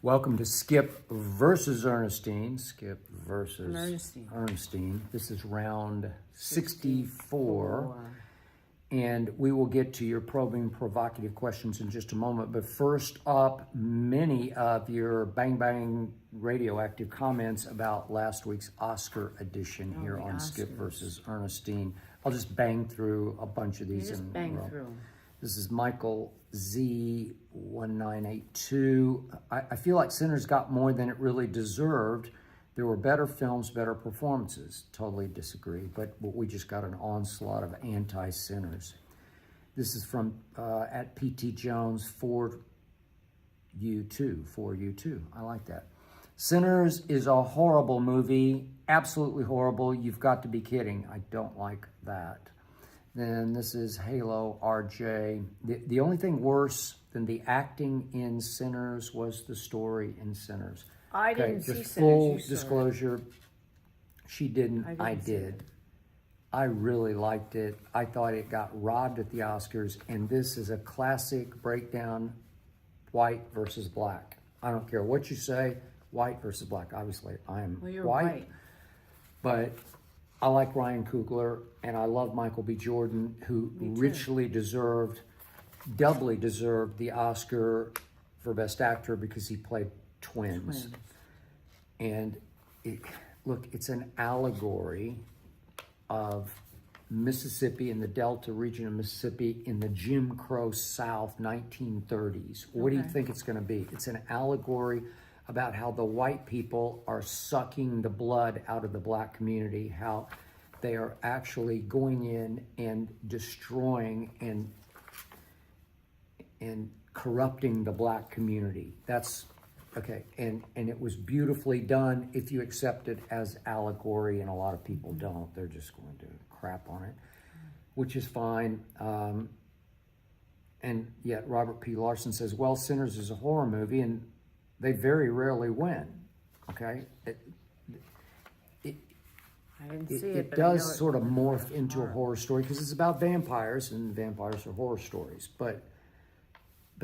Welcome to Skip versus Ernestine. Skip versus Ernestine. This is round 64. And we will get to your probing, provocative questions in just a moment. But first up, many of your bang bang radioactive comments about last week's Oscar edition here on Oscars. Skip versus Ernestine. I'll just bang through a bunch of these. Just bang through. This is Michael Z1982. I feel like Sinners got more than it really deserved. There were better films, better performances. Totally disagree, but we just got an onslaught of anti-Sinners. This is from at PT Jones 4U2. I like that. Sinners is a horrible movie, absolutely horrible. You've got to be kidding. I don't like that. Then this is Halo RJ. The only thing worse than the acting in Sinners was the story in Sinners. I didn't see just Sinners. Full disclosure, she didn't. I did. I really liked it. I thought it got robbed at the Oscars, and this is a classic breakdown, white versus black. I don't care what you say, white versus black. Obviously, I'm white, but I like Ryan Coogler, and I love Michael B. Jordan, who richly doubly deserved the Oscar for Best Actor because he played twins. And it's an allegory of Mississippi and the Delta region of Mississippi in the Jim Crow South 1930s. What do you think it's going to be? It's an allegory about how the white people are sucking the blood out of the black community, how they are actually going in and destroying and corrupting the black community. That's okay, and it was beautifully done if you accept it as allegory, and a lot of people don't. They're just going to crap on it, which is fine. And yet Robert P. Larson says, well, Sinners is a horror movie, and they very rarely win, okay? I didn't see it, it but does sort of morph into a horror story because it's about vampires, and vampires are horror stories. But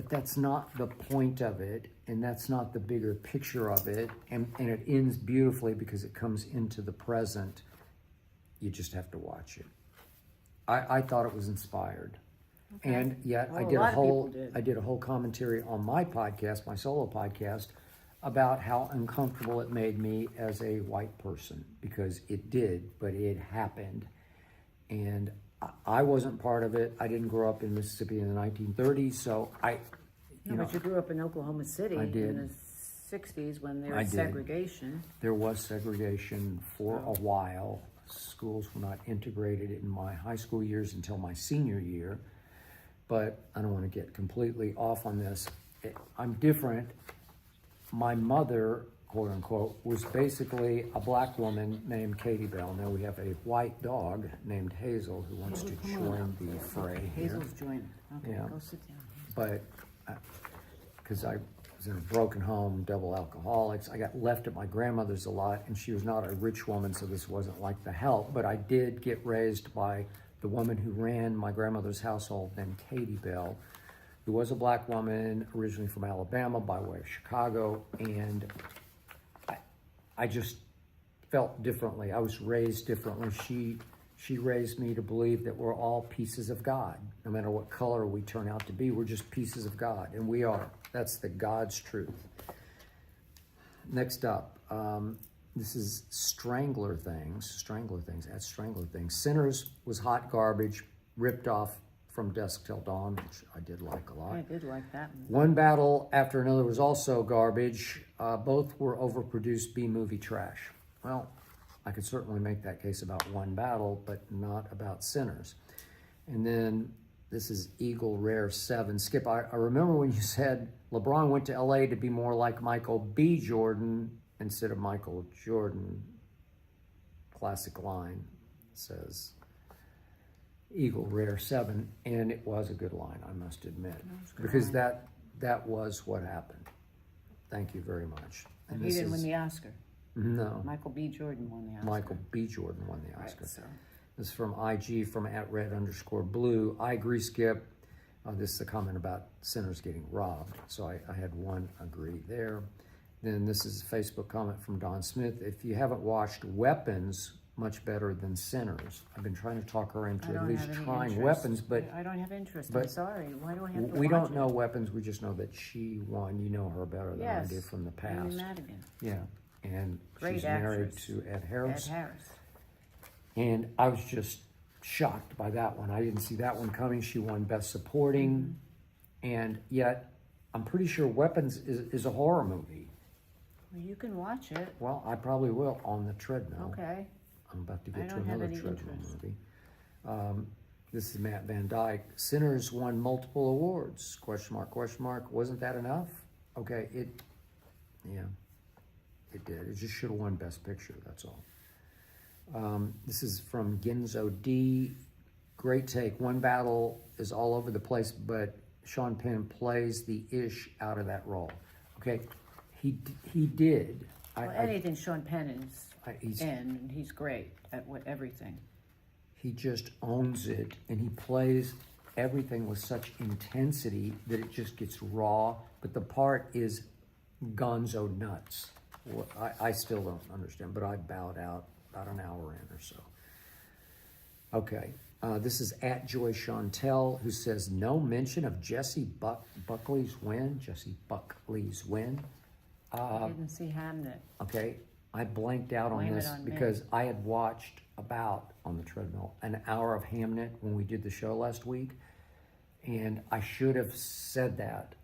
that's not the point of it, and that's not the bigger picture of it. And it ends beautifully because it comes into the present. You just have to watch it. I thought it was inspired. Okay. And yet I did a whole commentary on my podcast, my solo podcast, about how uncomfortable it made me as a white person, because it did, but it happened. And I wasn't part of it. I didn't grow up in Mississippi in the 1930s, so but you grew up in Oklahoma City I did. in the 60s when there was segregation. There was segregation for a while. Schools were not integrated in my high school years until my senior year. But I don't want to get completely off on this. I'm different. My mother, quote unquote, was basically a black woman named Katie Bell. Now we have a white dog named Hazel who wants to join the fray here. Hazel's joining. Okay, go sit down. But because I was in a broken home, double alcoholics, I got left at my grandmother's a lot, and she was not a rich woman, so this wasn't like the help. But I did get raised by the woman who ran my grandmother's household, named Katie Bell, who was a black woman originally from Alabama by way of Chicago, and I just felt differently. I was raised differently. She raised me to believe that we're all pieces of God. No matter what color we turn out to be, we're just pieces of God, and we are. That's the God's truth. Next up, this is Strangler Things. Sinners was hot garbage, ripped off from Dusk Till Dawn, which I did like a lot. I did like that one. One Battle After Another was also garbage. Both were overproduced B-movie trash. Well, I could certainly make that case about One Battle, but not about Sinners. And then this is Eagle Rare 7. Skip, I remember when you said LeBron went to LA to be more like Michael B. Jordan instead of Michael Jordan. Classic line, says Eagle Rare 7, and it was a good line, I must admit, because that was what happened. Thank you very much. And he didn't win the Oscar. No. Michael B. Jordan won the Oscar. Michael B. Jordan won the Oscar. Right, so. This is from IG, from @red_blue. I agree, Skip. This is a comment about Sinners getting robbed. So I had one agree there. then this is a Facebook comment from Don Smith. If you haven't watched Weapons, much better than Sinners. I've been trying to talk her into at least trying Weapons, but I don't have interest. I'm sorry. Why do I have to we watch don't know Weapons. We just know that she won. You know her better than I do from the past. Amy Madigan. Yeah, and Great she's married to Ed Harris. Ed Harris. And I was just shocked by that one. I didn't see that one coming. She won Best Supporting, and yet I'm pretty sure Weapons is a horror movie. Well, you can watch it. Well, I probably will on the treadmill. Okay. I'm about to get to another treadmill movie. This is Matt Van Dyke. Sinners won multiple awards. Question mark, question mark. Wasn't that enough? Okay, it did. It just should have won Best Picture, that's all. This is from Ginzo D. Great take. One battle is all over the place, but Sean Penn plays the ish out of that role. Okay, he did. Well, anything Sean Penn is in, he's great at everything. He just owns it, and he plays everything with such intensity that it just gets raw, but the part is gonzo nuts. Well, I still don't understand, but I bowed out about an hour in or so. Okay, this is at Joy Chantel, who says, no mention of Jesse Buckley's win. Jesse Buckley's win. I didn't see Hamnet. Okay, I blanked out on this because I had watched about, on the treadmill, an hour of Hamnet when we did the show last week, and I should have said that.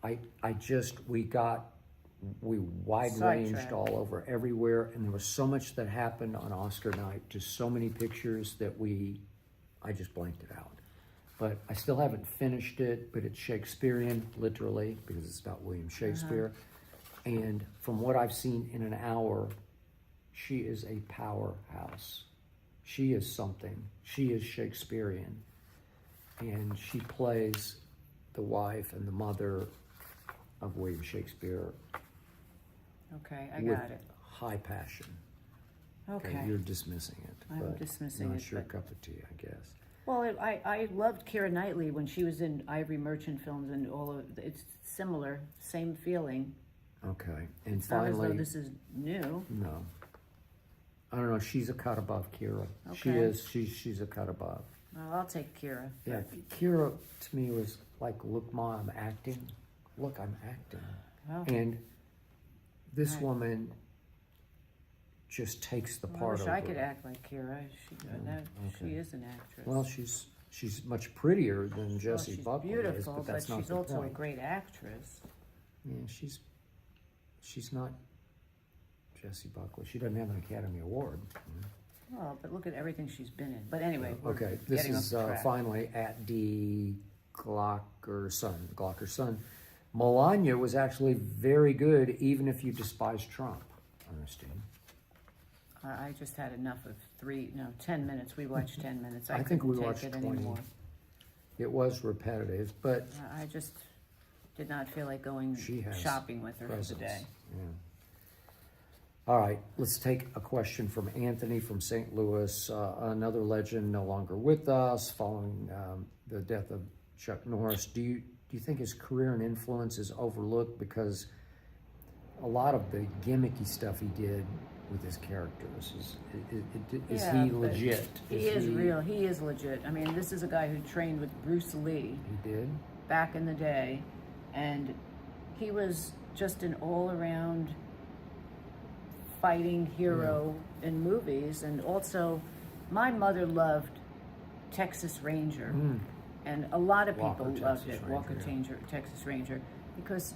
We wide ranged all over everywhere, and there was so much that happened on Oscar night, just so many pictures that I just blanked it out. But I still haven't finished it, but it's Shakespearean, literally, because it's about William Shakespeare. And from what I've seen in an hour, she is a powerhouse. She is something. She is Shakespearean. And she plays the wife and the mother of William Shakespeare. Okay, I got it. High passion. Okay. You're dismissing it. I'm dismissing it. Not your cup of tea, I guess. Well, I loved Keira Knightley when she was in Ivory Merchant films, and all of it's similar, same feeling. Okay, and it's finally, not as though this is new. No, I don't know. She's a cut above Keira. Okay. She is. She's a cut above. Well, I'll take Keira. Yeah, Keira to me was like, look, Ma, I'm acting. Look, I'm acting. Oh. And this woman just takes the part I wish over. I could act like Keira. She is an actress. Well, she's much prettier than Jessie Buckley beautiful, is, but that's not she's the also point. a great actress. Yeah, she's not Jessie Buckley. She doesn't have an Academy Award. Well, but look at everything she's been in. But anyway, okay, this is finally at D. Glocker's son. Melania was actually very good, even if you despise Trump. Ernestine. I just had enough of 10 minutes. We watched 10 minutes. I think we couldn't watched take it 20. anymore. It was repetitive, but I just did not feel like going shopping with her for the day. Yeah. All right, let's take a question from Anthony from St. Louis. Another legend no longer with us following the death of Chuck Norris. Do you think his career and influence is overlooked because a lot of the gimmicky stuff he did with his characters is he legit? He is real. He is legit. I mean, this is a guy who trained with Bruce Lee. He did? Back in the day, and he was just an all-around fighting hero in movies. And also, my mother loved Texas Ranger, and a lot of people loved it. Texas Ranger, because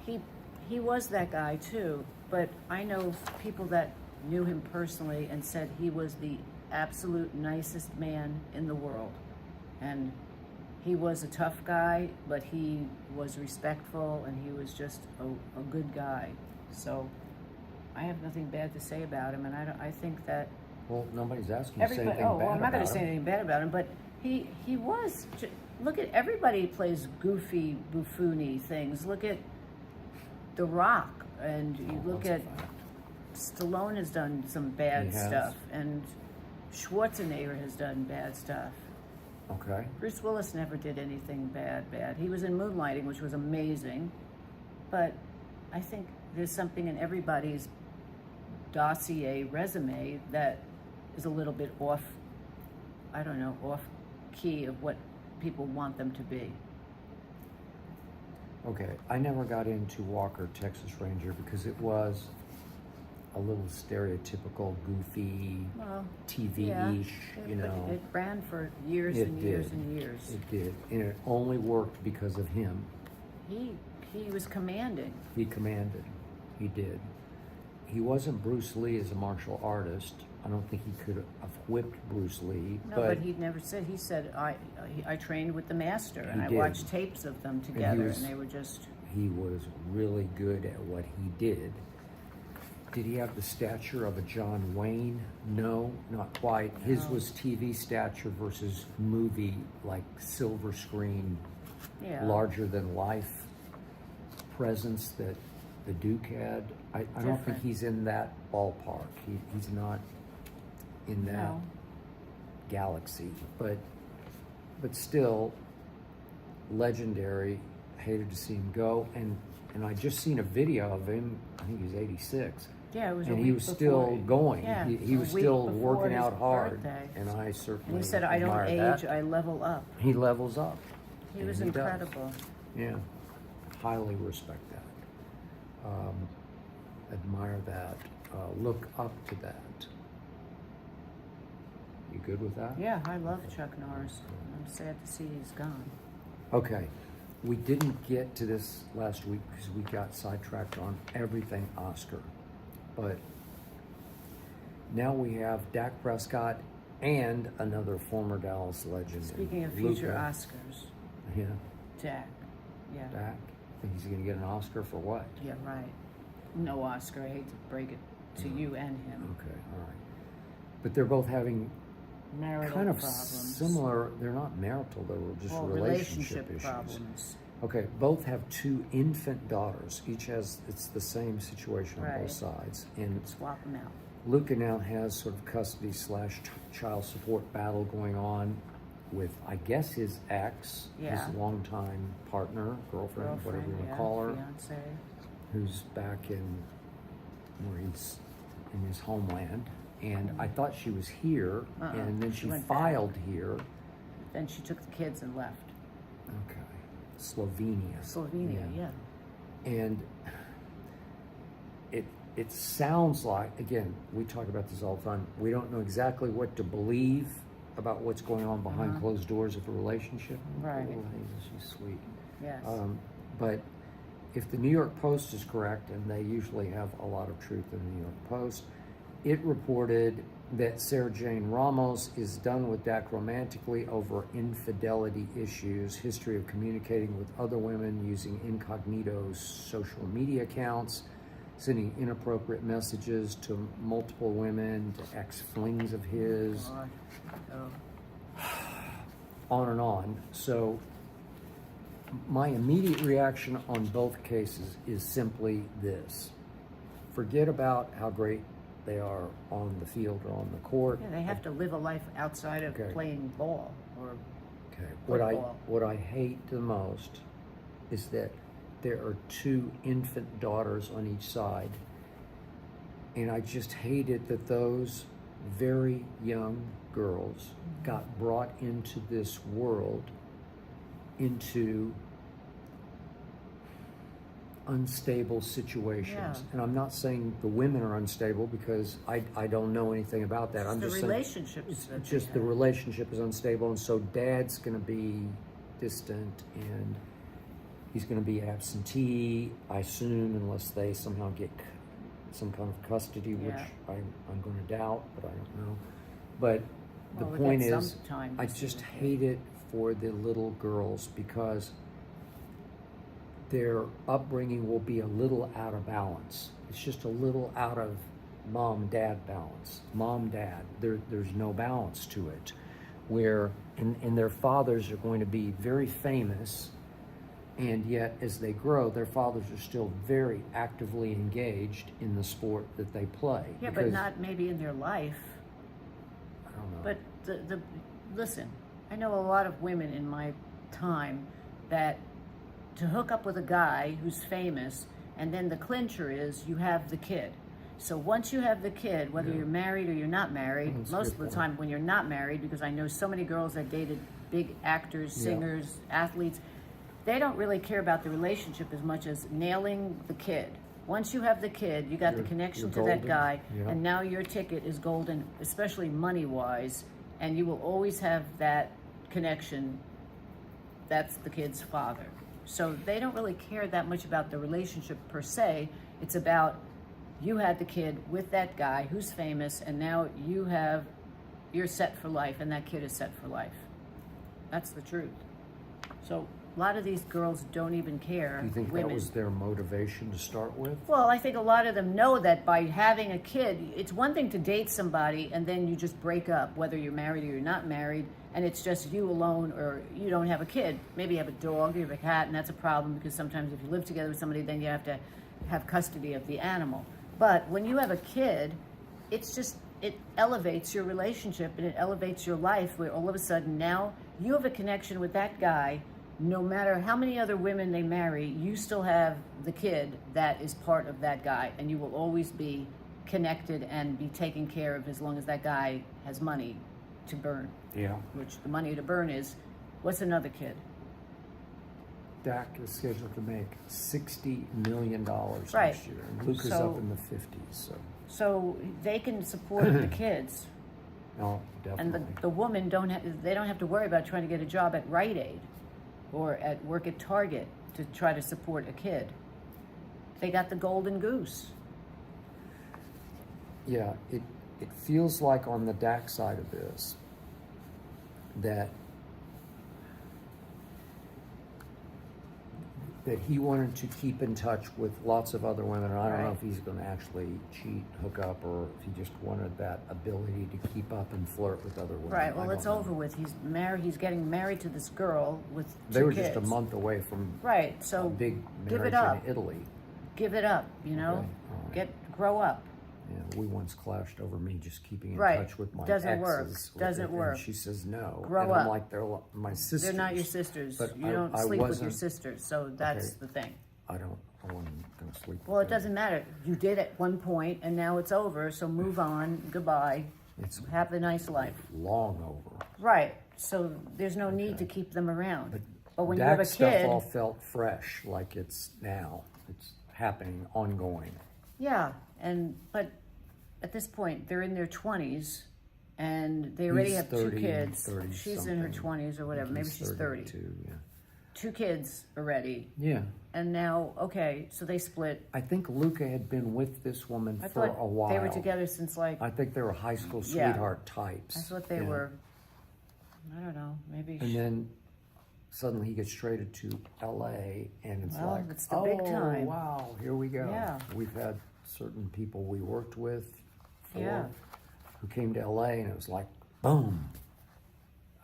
he was that guy too. But I know people that knew him personally and said he was the absolute nicest man in the world. And he was a tough guy, but he was respectful, and he was just a good guy. So I have nothing bad to say about him, and I think that... Well, nobody's asking you to say anything bad about him. Well, I'm not going to say anything bad about him, but he was... Look at everybody plays goofy, buffoony things. Look at The Rock. And you look at Stallone has done some bad stuff, and Schwarzenegger has done bad stuff. Okay. Bruce Willis never did anything bad. He was in Moonlighting, which was amazing, but I think there's something in everybody's dossier resume that is a little bit off, I don't know, off key of what people want them to be. Okay, I never got into Walker, Texas Ranger because it was a little stereotypical, goofy, TV-ish, you know. But it ran for years and years and years. It did, and it only worked because of him. He was commanding. He commanded. He did. He wasn't Bruce Lee as a martial artist. I don't think he could have whipped Bruce Lee. No, but he never said. He said, I trained with the master, and I did. Watched tapes of them together, and they were just... He was really good at what he did. Did he have the stature of a John Wayne? No, not quite. No. His was TV stature versus movie, like silver screen, larger than life presence that the Duke had. I don't think he's in that ballpark. He's not in that galaxy, but still legendary. Hated to see him go, and I just seen a video of him. I think he was 86. Yeah, it was. And he was still going. Yeah, he was still working out hard, birthday. and I certainly. And he said, "I don't age. I level up." He levels up. He was incredible. Yeah, highly respect that. Admire that. Look up to that. You good with that? Yeah, I love Chuck Norris. I'm sad to see he's gone. Okay. We didn't get to this last week because we got sidetracked on everything Oscar. But now we have Dak Prescott and another former Dallas legend. Speaking of future Oscars. Yeah. Dak. Yeah. Dak? Think he's going to get an Oscar for what? Yeah, right. No Oscar. I hate to break it to you and him. Okay, all right. But they're both having marital kind of problems. Similar. They're not marital, they were just relationship issues. Problems. Okay, both have 2 infant daughters. Each has, it's the same situation on both sides. And swap them out. Luca now has sort of custody / child support battle going on with, I guess, his ex, his longtime partner, girlfriend, whatever you want to call her, fiance, who's back in where he's in his homeland. And I thought she was here, and then she filed here. Then she took the kids and left. Okay. Slovenia, yeah. And it sounds like, again, we talk about this all the time, we don't know exactly what to believe about what's going on behind closed doors of a relationship. Right. Oh, she's sweet. Yes. But if the New York Post is correct, and they usually have a lot of truth in the New York Post, it reported that Sarah Jane Ramos is done with Dak romantically over infidelity issues, history of communicating with other women using incognito social media accounts, sending inappropriate messages to multiple women, to ex-flings of his, on and on. So my immediate reaction on both cases is simply this. Forget about how great they are on the field or on the court. Yeah, they have to live a life outside of playing ball or football. What I hate the most is that there are 2 infant daughters on each side, and I just hate it that those very young girls got brought into this world, into unstable situations. Yeah. And I'm not saying the women are unstable because I don't know anything about that. I'm just saying the relationship is unstable, and so dad's going to be distant and he's going to be absentee, I assume, unless they somehow get some kind of custody, which I'm going to doubt, but I don't know. But the point is, I just hate it for the little girls because their upbringing will be a little out of balance. It's just a little out of mom-dad balance. Mom-dad, there's no balance to it. Where, and their fathers are going to be very famous, and yet as they grow, their fathers are still very actively engaged in the sport that they play. Yeah, but not maybe in their life. I don't know. But listen, I know a lot of women in my time that to hook up with a guy who's famous And then the clincher is you have the kid. So once you have the kid, whether you're married or you're not married, most of the time when you're not married, because I know so many girls that dated big actors, singers, athletes, they don't really care about the relationship as much as nailing the kid. Once you have the kid, you got the connection to that guy, and now your ticket is golden, especially money-wise, and you will always have that connection. That's the kid's father. So they don't really care that much about the relationship per se. It's about you had the kid with that guy who's famous, and now you're set for life, and that kid is set for life. That's the truth. So a lot of these girls don't even care. Do you think that was their motivation to start with? Well, I think a lot of them know that by having a kid, it's one thing to date somebody and then you just break up, whether you're married or you're not married, and it's just you alone, or you don't have a kid. Maybe you have a dog, you have a cat, and that's a problem because sometimes if you live together with somebody, then you have to have custody of the animal. But when you have a kid, it elevates your relationship and it elevates your life, where all of a sudden now you have a connection with that guy. No matter how many other women they marry, you still have the kid that is part of that guy, and you will always be connected and be taken care of as long as that guy has money to burn. Yeah. Which the money to burn is, what's another kid? Dak is scheduled to make $60 million Right. next year, and Luca's up in the 50s. So they can support the kids. No, definitely. And the woman they don't have to worry about trying to get a job at Rite Aid or at work at Target to try to support a kid. They got the golden goose. Yeah, it feels like on the Dak side of this that he wanted to keep in touch with lots of other women. And I don't know if he's going to actually cheat, hook up, or if he just wanted that ability to keep up and flirt with other women. Right, well, it's over with. He's married. He's getting married to this girl with two kids. They were just a month away from so a big give it marriage up. in Italy. Give it up, you know? Okay. Grow up. Yeah, we once clashed over me just keeping in touch with my Doesn't work. exes. Doesn't work. And she says no. Grow and up. I'm like, they're my sisters. They're not your sisters. But you don't sleep with your sisters, so that's the thing. I wasn't going to sleep Well, with it doesn't matter. You did at one point, and now it's over, so move on. Goodbye. Have a nice life. Long over. Right, so there's no need to keep them around. But when That you have a stuff kid... all felt fresh, like it's now. It's happening, ongoing. Yeah, but at this point, they're in their 20s, and they already have 2 kids. She's in her 20s or whatever. Maybe she's 30. Yeah. 2 kids already. Yeah. And now, so they split. I think Luca had been with this woman I for thought a while. they were together since I think they were high school sweetheart types. That's what they were. I don't know, maybe. And then suddenly he gets traded to LA, and it's the big time. Wow, here we go. Yeah. We've had certain people we worked with Yeah. who came to LA, and it was like, boom.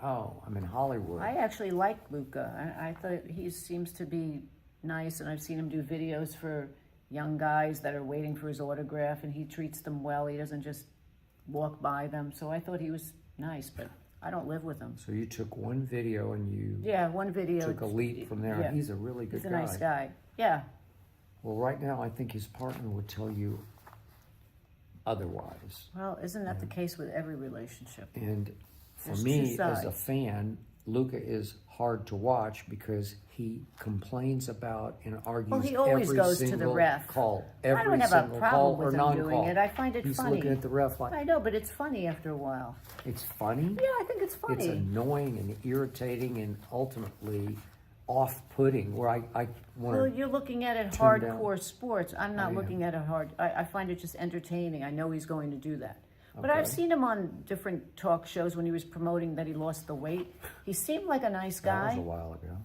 Oh, I'm in Hollywood. I actually like Luca. I thought he seems to be nice, and I've seen him do videos for young guys that are waiting for his autograph, and he treats them well. He doesn't just walk by them. So I thought he was nice, but I don't live with him. So you took one video and you one video. took a leap from there. Yeah. He's a really good guy. He's a nice guy. Yeah. Well, right now, I think his partner would tell you otherwise. Well, isn't that the case with every relationship? And for There's me, two as a sides. fan, Luca is hard to watch because he complains about and argues Well, he always every goes to the single ref. call. I Every don't have a single problem call with or him non-call. doing it. I find it He's funny. looking at the ref like, I know, but it's funny after a while. it's funny? Yeah, I think it's funny. It's annoying and irritating and ultimately off-putting, where I want Well, to... you're looking at it turn down. hardcore sports. I'm not looking at it hard. I find it just entertaining. I know he's going to do that. But I've seen him on different talk shows when he was promoting that he lost the weight. He seemed like a nice guy. That was a while ago.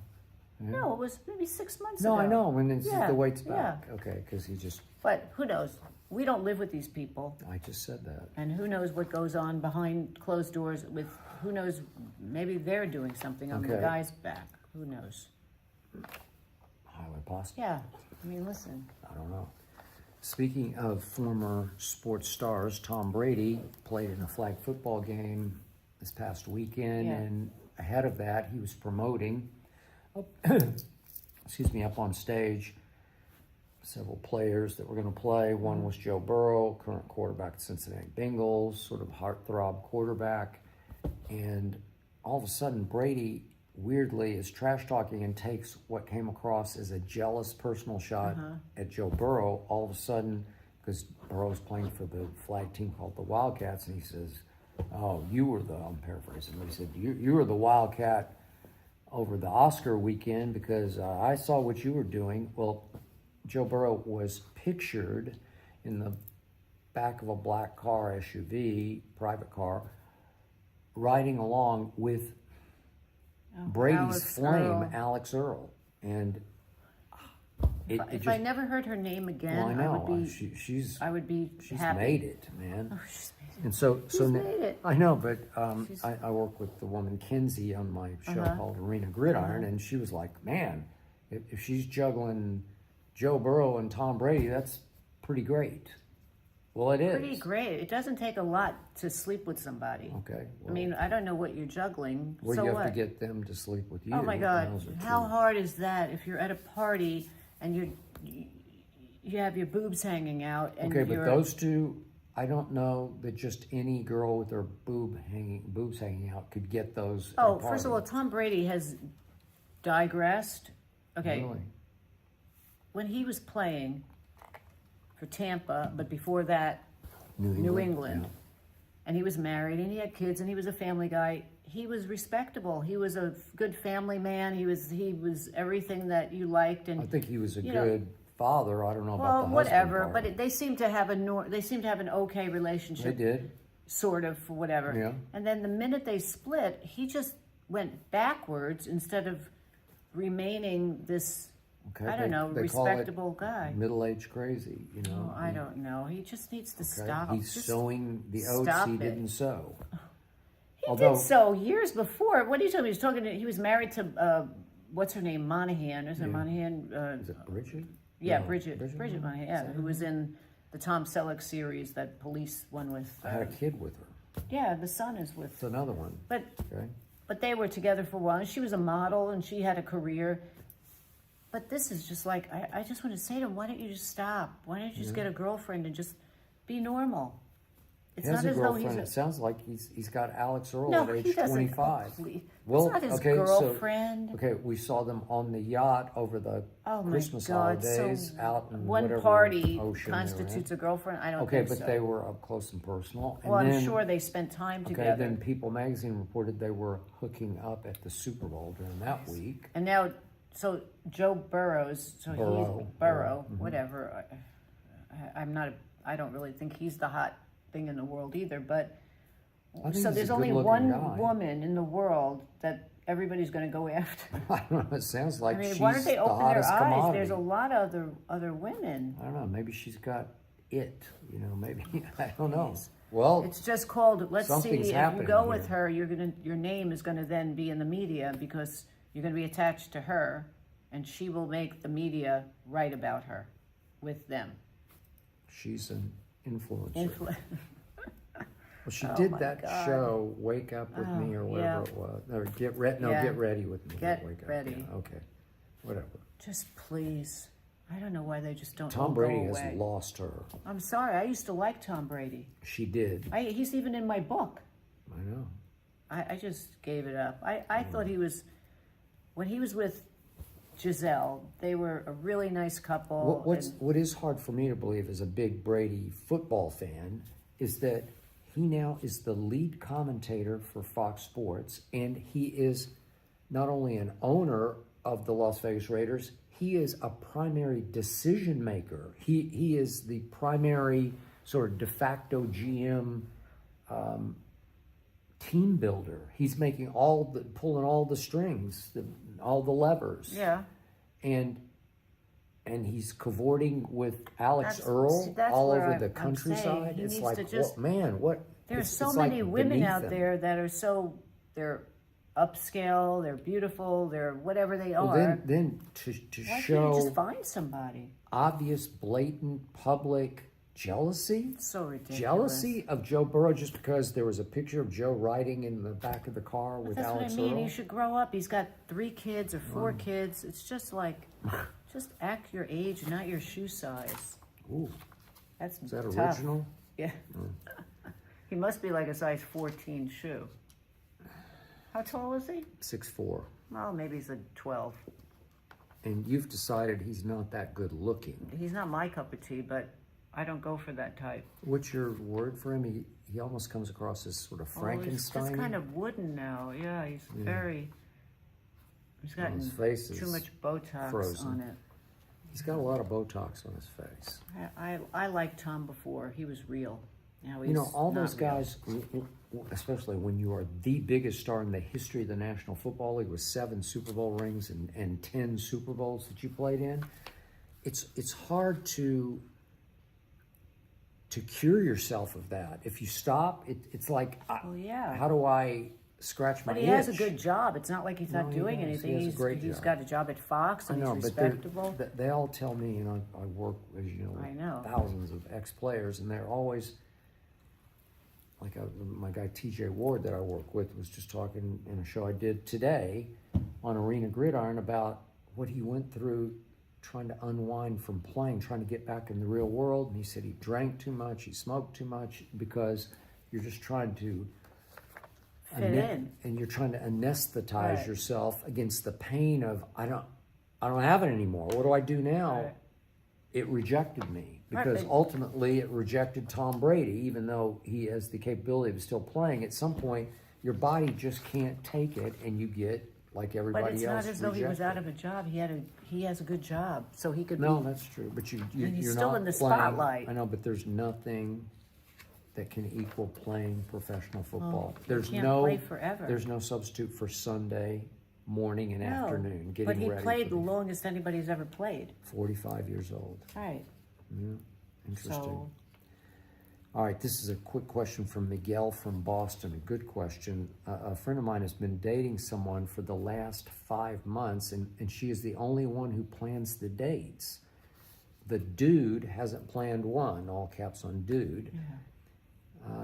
Yeah. No, it was maybe 6 months ago. No, I know, when it's Yeah, the weight's yeah. back. Okay, because he just... But who knows? We don't live with these people. I just said that. And who knows what goes on behind closed doors with, who knows, maybe they're doing something on the Okay. guy's back. Who knows? Highly possible. Yeah, I mean, listen. I don't know. Speaking of former sports stars, Tom Brady played in a flag football game this past weekend, Yeah. and ahead of that, he was promoting, up on stage, several players that were going to play. One was Joe Burrow, current quarterback of the Cincinnati Bengals, sort of heartthrob quarterback. And all of a sudden, Brady weirdly is trash talking and takes what came across as a jealous personal shot at Joe Burrow. All of a sudden, because Burrow's playing for the flag team called the Wildcats, and he says, "Oh, I'm paraphrasing, but he said, you were the Wildcat over the Oscar weekend because I saw what you were doing." Well, Joe Burrow was pictured in the back of a black car, SUV, private car, riding along with Brady's Alex Earl. And if I never heard her name again, well, I know. she's she's happy. made it, man. Oh, she's made it. And so made it. I know, but I work with the woman Kinsey on my show called Arena Gridiron, and she was like, "Man, if she's juggling Joe Burrow and Tom Brady, that's pretty great." Well, it is pretty great. It doesn't take a lot to sleep with somebody. Okay. Well, I mean, I don't know what you're juggling. Well, so you have what? to get them to sleep with you. Oh my God! How hard is that? If you're at a party and you have your boobs hanging out, and okay, but those two, I don't know that just any girl with her boobs hanging out could get those. Oh, first of all, Tom Brady has digressed. Okay. Really? When he was playing for Tampa, but before that, New England. Yeah. And he was married, and he had kids, and he was a family guy. He was respectable. He was a good family man. He was everything that you liked. And I think he was a good father. I don't know about the whatever. husband part. But they seemed to have an okay relationship. They did, sort of, for whatever. Yeah. And then the minute they split, he just went backwards instead of remaining this. Okay, I don't know, respectable guy. Middle-aged crazy, you know. Oh, I don't know. He just needs to stop. He's sowing the oats he didn't sow. He did sow years before. What are you talking about? He was married to, what's her name, Monahan. Is it Monahan? Is it Bridget? Yeah, no, Bridget Monahan, yeah, who was in the Tom Selleck series, that police one with... I had a kid with her. Yeah, the son is with... It's another one. But they were together for a while, and she was a model, and she had a career. But this is just like, I just want to say to him, why don't you just stop? Why don't you just get a girlfriend and just be normal? It's not as though he's... It sounds like he's got Alex Earl at age 25. Well, it's not his girlfriend. So, we saw them on the yacht over the Christmas holidays out in whatever party ocean constitutes a girlfriend? I don't think so. Okay, but they were up close and personal. Well, I'm sure they spent time together. Okay, then People Magazine reported they were hooking up at the Super Bowl during that week. And now... So Joe Burrow's, Burrow, whatever. I don't really think he's the hot thing in the world either. But so there's only one woman in the world that everybody's going to go after. I don't know. It sounds like she's why don't they open their eyes? Commodity. There's a lot of other women. I don't know. Maybe she's got it. You know. Maybe I don't know. Well, it's just called. Let's see. If you go with here. her, your name is going to then be in the media because you're going to be attached to her, and she will make the media write about her with them. She's an influencer. Well, she did that show, Wake Up With Me, or whatever it was. Or Get Ready With Me. Get Wake Ready. Up. Yeah, okay, whatever. Just please. I don't know why they just don't Tom Brady has lost her. I'm sorry. I used to like Tom Brady. She did. He's even in my book. I know. I just gave it up. I thought he was... When he was with Giselle, they were a really nice couple. What is hard for me to believe as a big Brady football fan is that he now is the lead commentator for Fox Sports, and he is not only an owner of the Las Vegas Raiders, he is a primary decision maker. He is the primary sort of de facto GM team builder. He's making pulling all the strings, all the levers. Yeah. And he's cavorting with Alex Earl all over the countryside. It's like, what? There are so many women out there that are they're upscale, they're beautiful, they're whatever they are. Well, then to why show can't you just find somebody? Obvious, blatant, public jealousy. So ridiculous. Jealousy of Joe Burrow just because there was a picture of Joe riding in the back of the car with Alex Earl. That's what I mean. He should grow up. He's got 3 kids or 4 kids. It's just like, Just act your age, not your shoe size. Ooh, That's is that tough. original? Yeah. He must be like a size 14 shoe. How tall is he? 6'4". Well, maybe he's a 12. And you've decided he's not that good looking. He's not my cup of tea, but I don't go for that type. What's your word for him? He almost comes across as sort of Frankenstein. He's just kind of wooden now. Yeah, he's very... He's gotten his face too is much Botox frozen. on it. He's got a lot of Botox on his face. I liked Tom before. He was real. Now he's All not those guys, especially when you are the biggest star in the history of the National Football League with 7 Super Bowl rings and 10 Super Bowls that you played in, it's hard to cure yourself of that. If you stop, it's like, how do I scratch my itch? But he has a good job. It's not like he's not doing anything. He has a great he's job. got a job at Fox, and he's respectable. But they all tell me, I work, as you know, with thousands of ex-players, and they're always, like my guy TJ Ward that I work with was just talking in a show I did today on Arena Gridiron about what he went through trying to unwind from playing, trying to get back in the real world. And he said he drank too much, he smoked too much, because you're just trying to fit in, and you're trying to anesthetize yourself against the pain of I don't have it anymore. What do I do now? Right. It rejected me because ultimately it rejected Tom Brady, even though he has the capability of still playing. At some point, your body just can't take it, and you get like everybody else. But it's not as though rejected. he was out of a job. He has a good job, so he could. No, that's true. But he's you're still not in the playing, spotlight. I know, but there's nothing that can equal playing professional football. There's can't no play forever. There's no substitute for Sunday morning and afternoon getting ready. But he played the longest anybody's ever played. 45 years old. Right. Yeah, interesting. So, all right, this is a quick question from Miguel from Boston. A good question. A friend of mine has been dating someone for the last 5 months, and she is the only one who plans the dates. The dude hasn't planned one, all caps on dude. yeah.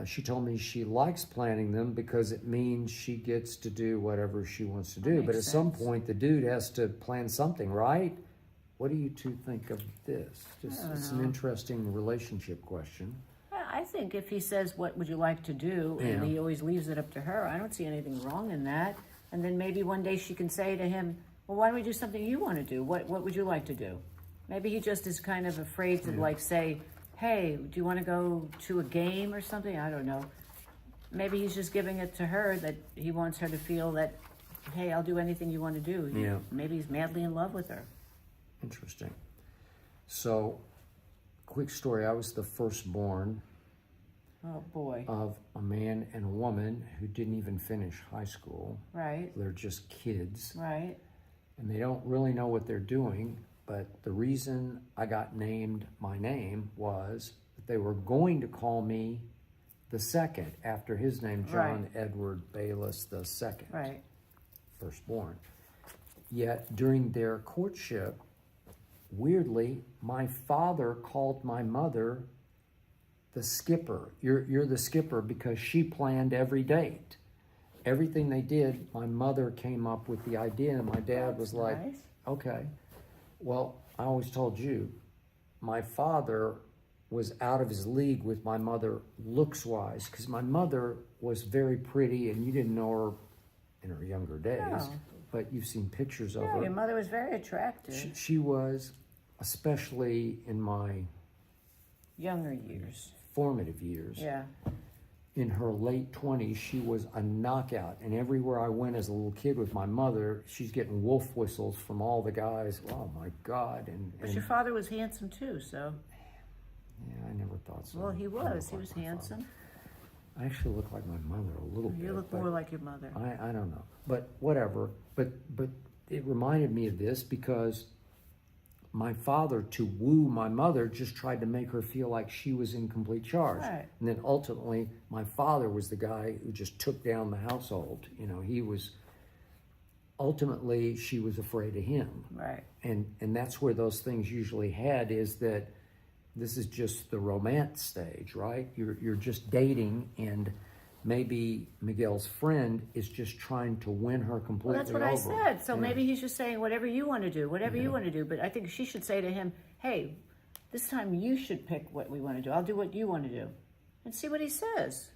She told me she likes planning them because it means she gets to do whatever she wants to do. But at some point, the dude has to plan something, right? What do you two think of this? It's an interesting relationship question. I think if he says, what would you like to do, and he always leaves it up to her, I don't see anything wrong in that. And then maybe one day she can say to him, well, why don't we do something you want to do? What would you like to do? Maybe he just is kind of afraid to say, hey, do you want to go to a game or something? I don't know. Maybe he's just giving it to her that he wants her to feel that, hey, I'll do anything you want to do. Yeah. Maybe he's madly in love with her. Interesting. So, quick story. I was the firstborn of a man and a woman who didn't even finish high school. Right. They're just kids. Right. And they don't really know what they're doing. But the reason I got named my name was that they were going to call me the second after his name, John Edward Bayless the second. Right. Firstborn. Yet during their courtship, weirdly, my father called my mother the skipper. You're the skipper because she planned every date. Everything they did, my mother came up with the idea, and my dad was like, okay. Well, I always told you, my father was out of his league with my mother looks-wise, because my mother was very pretty, and you didn't know her in her younger days, but you've seen pictures of her. Your mother was very attractive. She was, especially in my younger years, formative years. Yeah. In her late 20s, she was a knockout. And everywhere I went as a little kid with my mother, she's getting wolf whistles from all the guys. Oh, my God. But your father was handsome, too, so. Yeah, I never thought so. Well, he was. He was handsome. Father. I actually look like my mother a little bit. You look more like your mother. I don't know. But whatever. But it reminded me of this because my father, to woo my mother, just tried to make her feel like she was in complete charge. Right. And then ultimately, my father was the guy who just took down the household. You know, he was, ultimately, she was afraid of him. Right. And that's where those things usually head, is that this is just the romance stage, right? You're just dating, and maybe Miguel's friend is just trying to win her completely Well, that's what over. I said. So maybe he's just saying, whatever you want to do, whatever you want to do. But I think she should say to him, hey, this time you should pick what we want to do. I'll do what you want to do. And see what he says.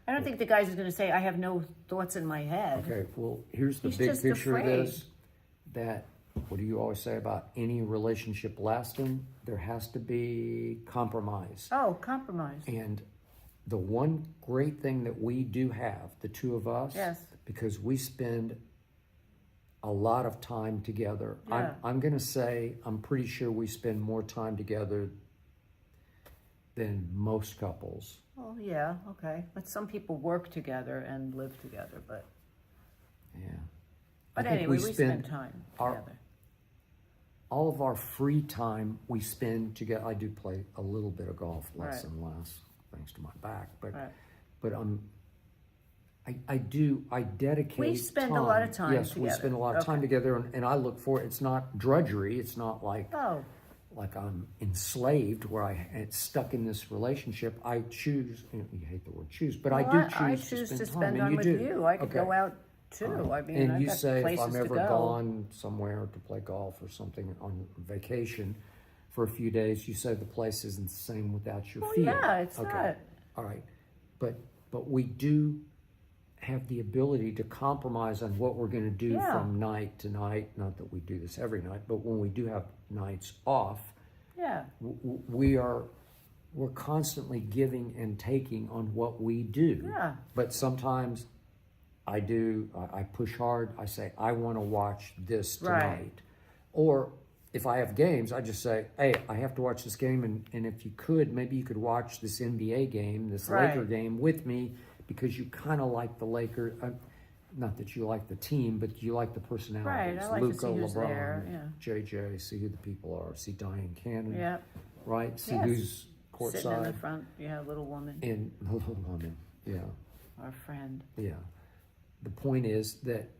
I don't think the guy's going to say, I have no thoughts in my head. Okay, well, here's the He's big just picture afraid. of this. That, what do you always say about any relationship lasting? There has to be compromise. Oh, compromise. And the one great thing that we do have, the two of us, Yes. because we spend a lot of time together. Yeah. I'm going to say, I'm pretty sure we spend more time together than most couples. Oh, yeah, okay. But some people work together and live together, but... Yeah. But I think anyway, we spend time together. All of our free time we spend together. I do play a little bit of golf, less and less, thanks to my back. But I dedicate. We spend a lot of time Yes, together. we spend a lot of time together, and I look for it. It's not drudgery. It's not like I'm enslaved where it's stuck in this relationship. I choose. You hate the word choose, but I do choose to spend time with you. I could go out too. I mean, and I've you got say if places I'm to ever go. gone somewhere to play golf or something on vacation for a few days, you say the place isn't the same without your feet. Yeah, it's not. All right, but we do have the ability to compromise on what we're going to do from night to night. Not that we do this every night, but when we do have nights off, we're constantly giving and taking on what we do. Yeah. But sometimes I push hard. I say, I want to watch this tonight. Right. Or if I have games, I just say, hey, I have to watch this game. And if you could, maybe you could watch this NBA game, this Laker game with me, because you kind of like the Lakers. Not that you like the team, but you like the personalities. Right, I like Luka, to see who's LeBron, there. JJ, see who the people are. See Diane Cannon. Yeah. Right? See Yes. who's courtside. Sitting in the front, little woman. And little woman, Our friend. Yeah. The point is that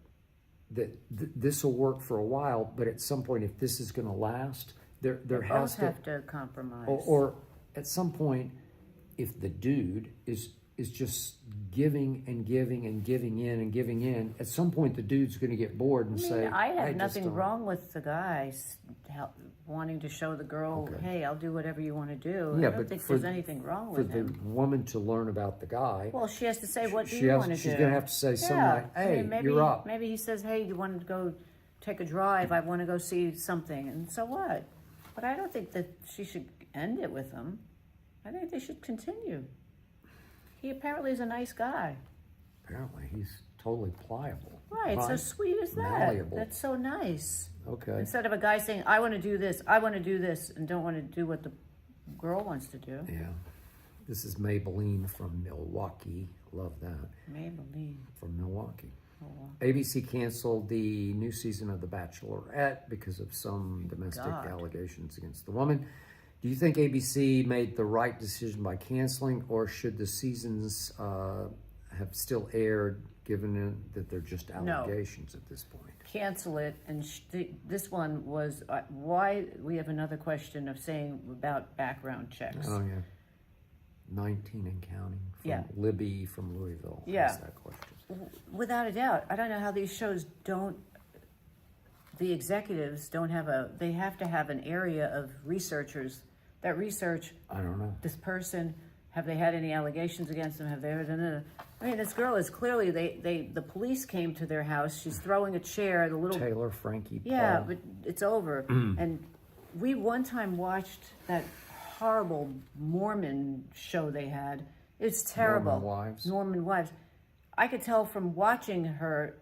this will work for a while, but at some point, if this is going to last, there has have to compromise. Or at some point, if the dude is just giving and giving and giving in, at some point the dude's going to get bored and say, I have nothing wrong with the guys wanting to show the girl, hey, I'll do whatever you want to do. I don't think there's anything wrong with him. For the woman to learn about the guy. Well, she has to say, what do you want to do? She's going to have to say something like, hey, maybe, you're up. Maybe he says, hey, you want to go take a drive? I want to go see something. And so what? But I don't think that she should end it with him. I think they should continue. He apparently is a nice guy. Apparently, he's totally pliable. Right, so sweet as that. Malleable. That's so nice. Okay. Instead of a guy saying, I want to do this, and don't want to do what the girl wants to do. Yeah. This is Maybelline from Milwaukee. Love that. Maybelline. From Milwaukee. Oh, wow. ABC canceled the new season of The Bachelorette because of some domestic allegations against the woman. Do you think ABC made the right decision by canceling, or should the seasons have still aired, given that they're just allegations at this point? Cancel it. And this one was why we have another question of saying about background checks. Oh, yeah. 19 and counting. From Libby from Louisville. Asked that question. Without a doubt. I don't know how these shows the executives don't have they have to have an area of researchers that research. I don't know. This person, have they had any allegations against them? Have they ever I mean, this girl is clearly, the police came to their house. She's throwing a chair, the little... Taylor, Frankie, Paul. Yeah, but it's over. And we one time watched that horrible Mormon show they had. It's terrible. Mormon Wives. I could tell from watching her,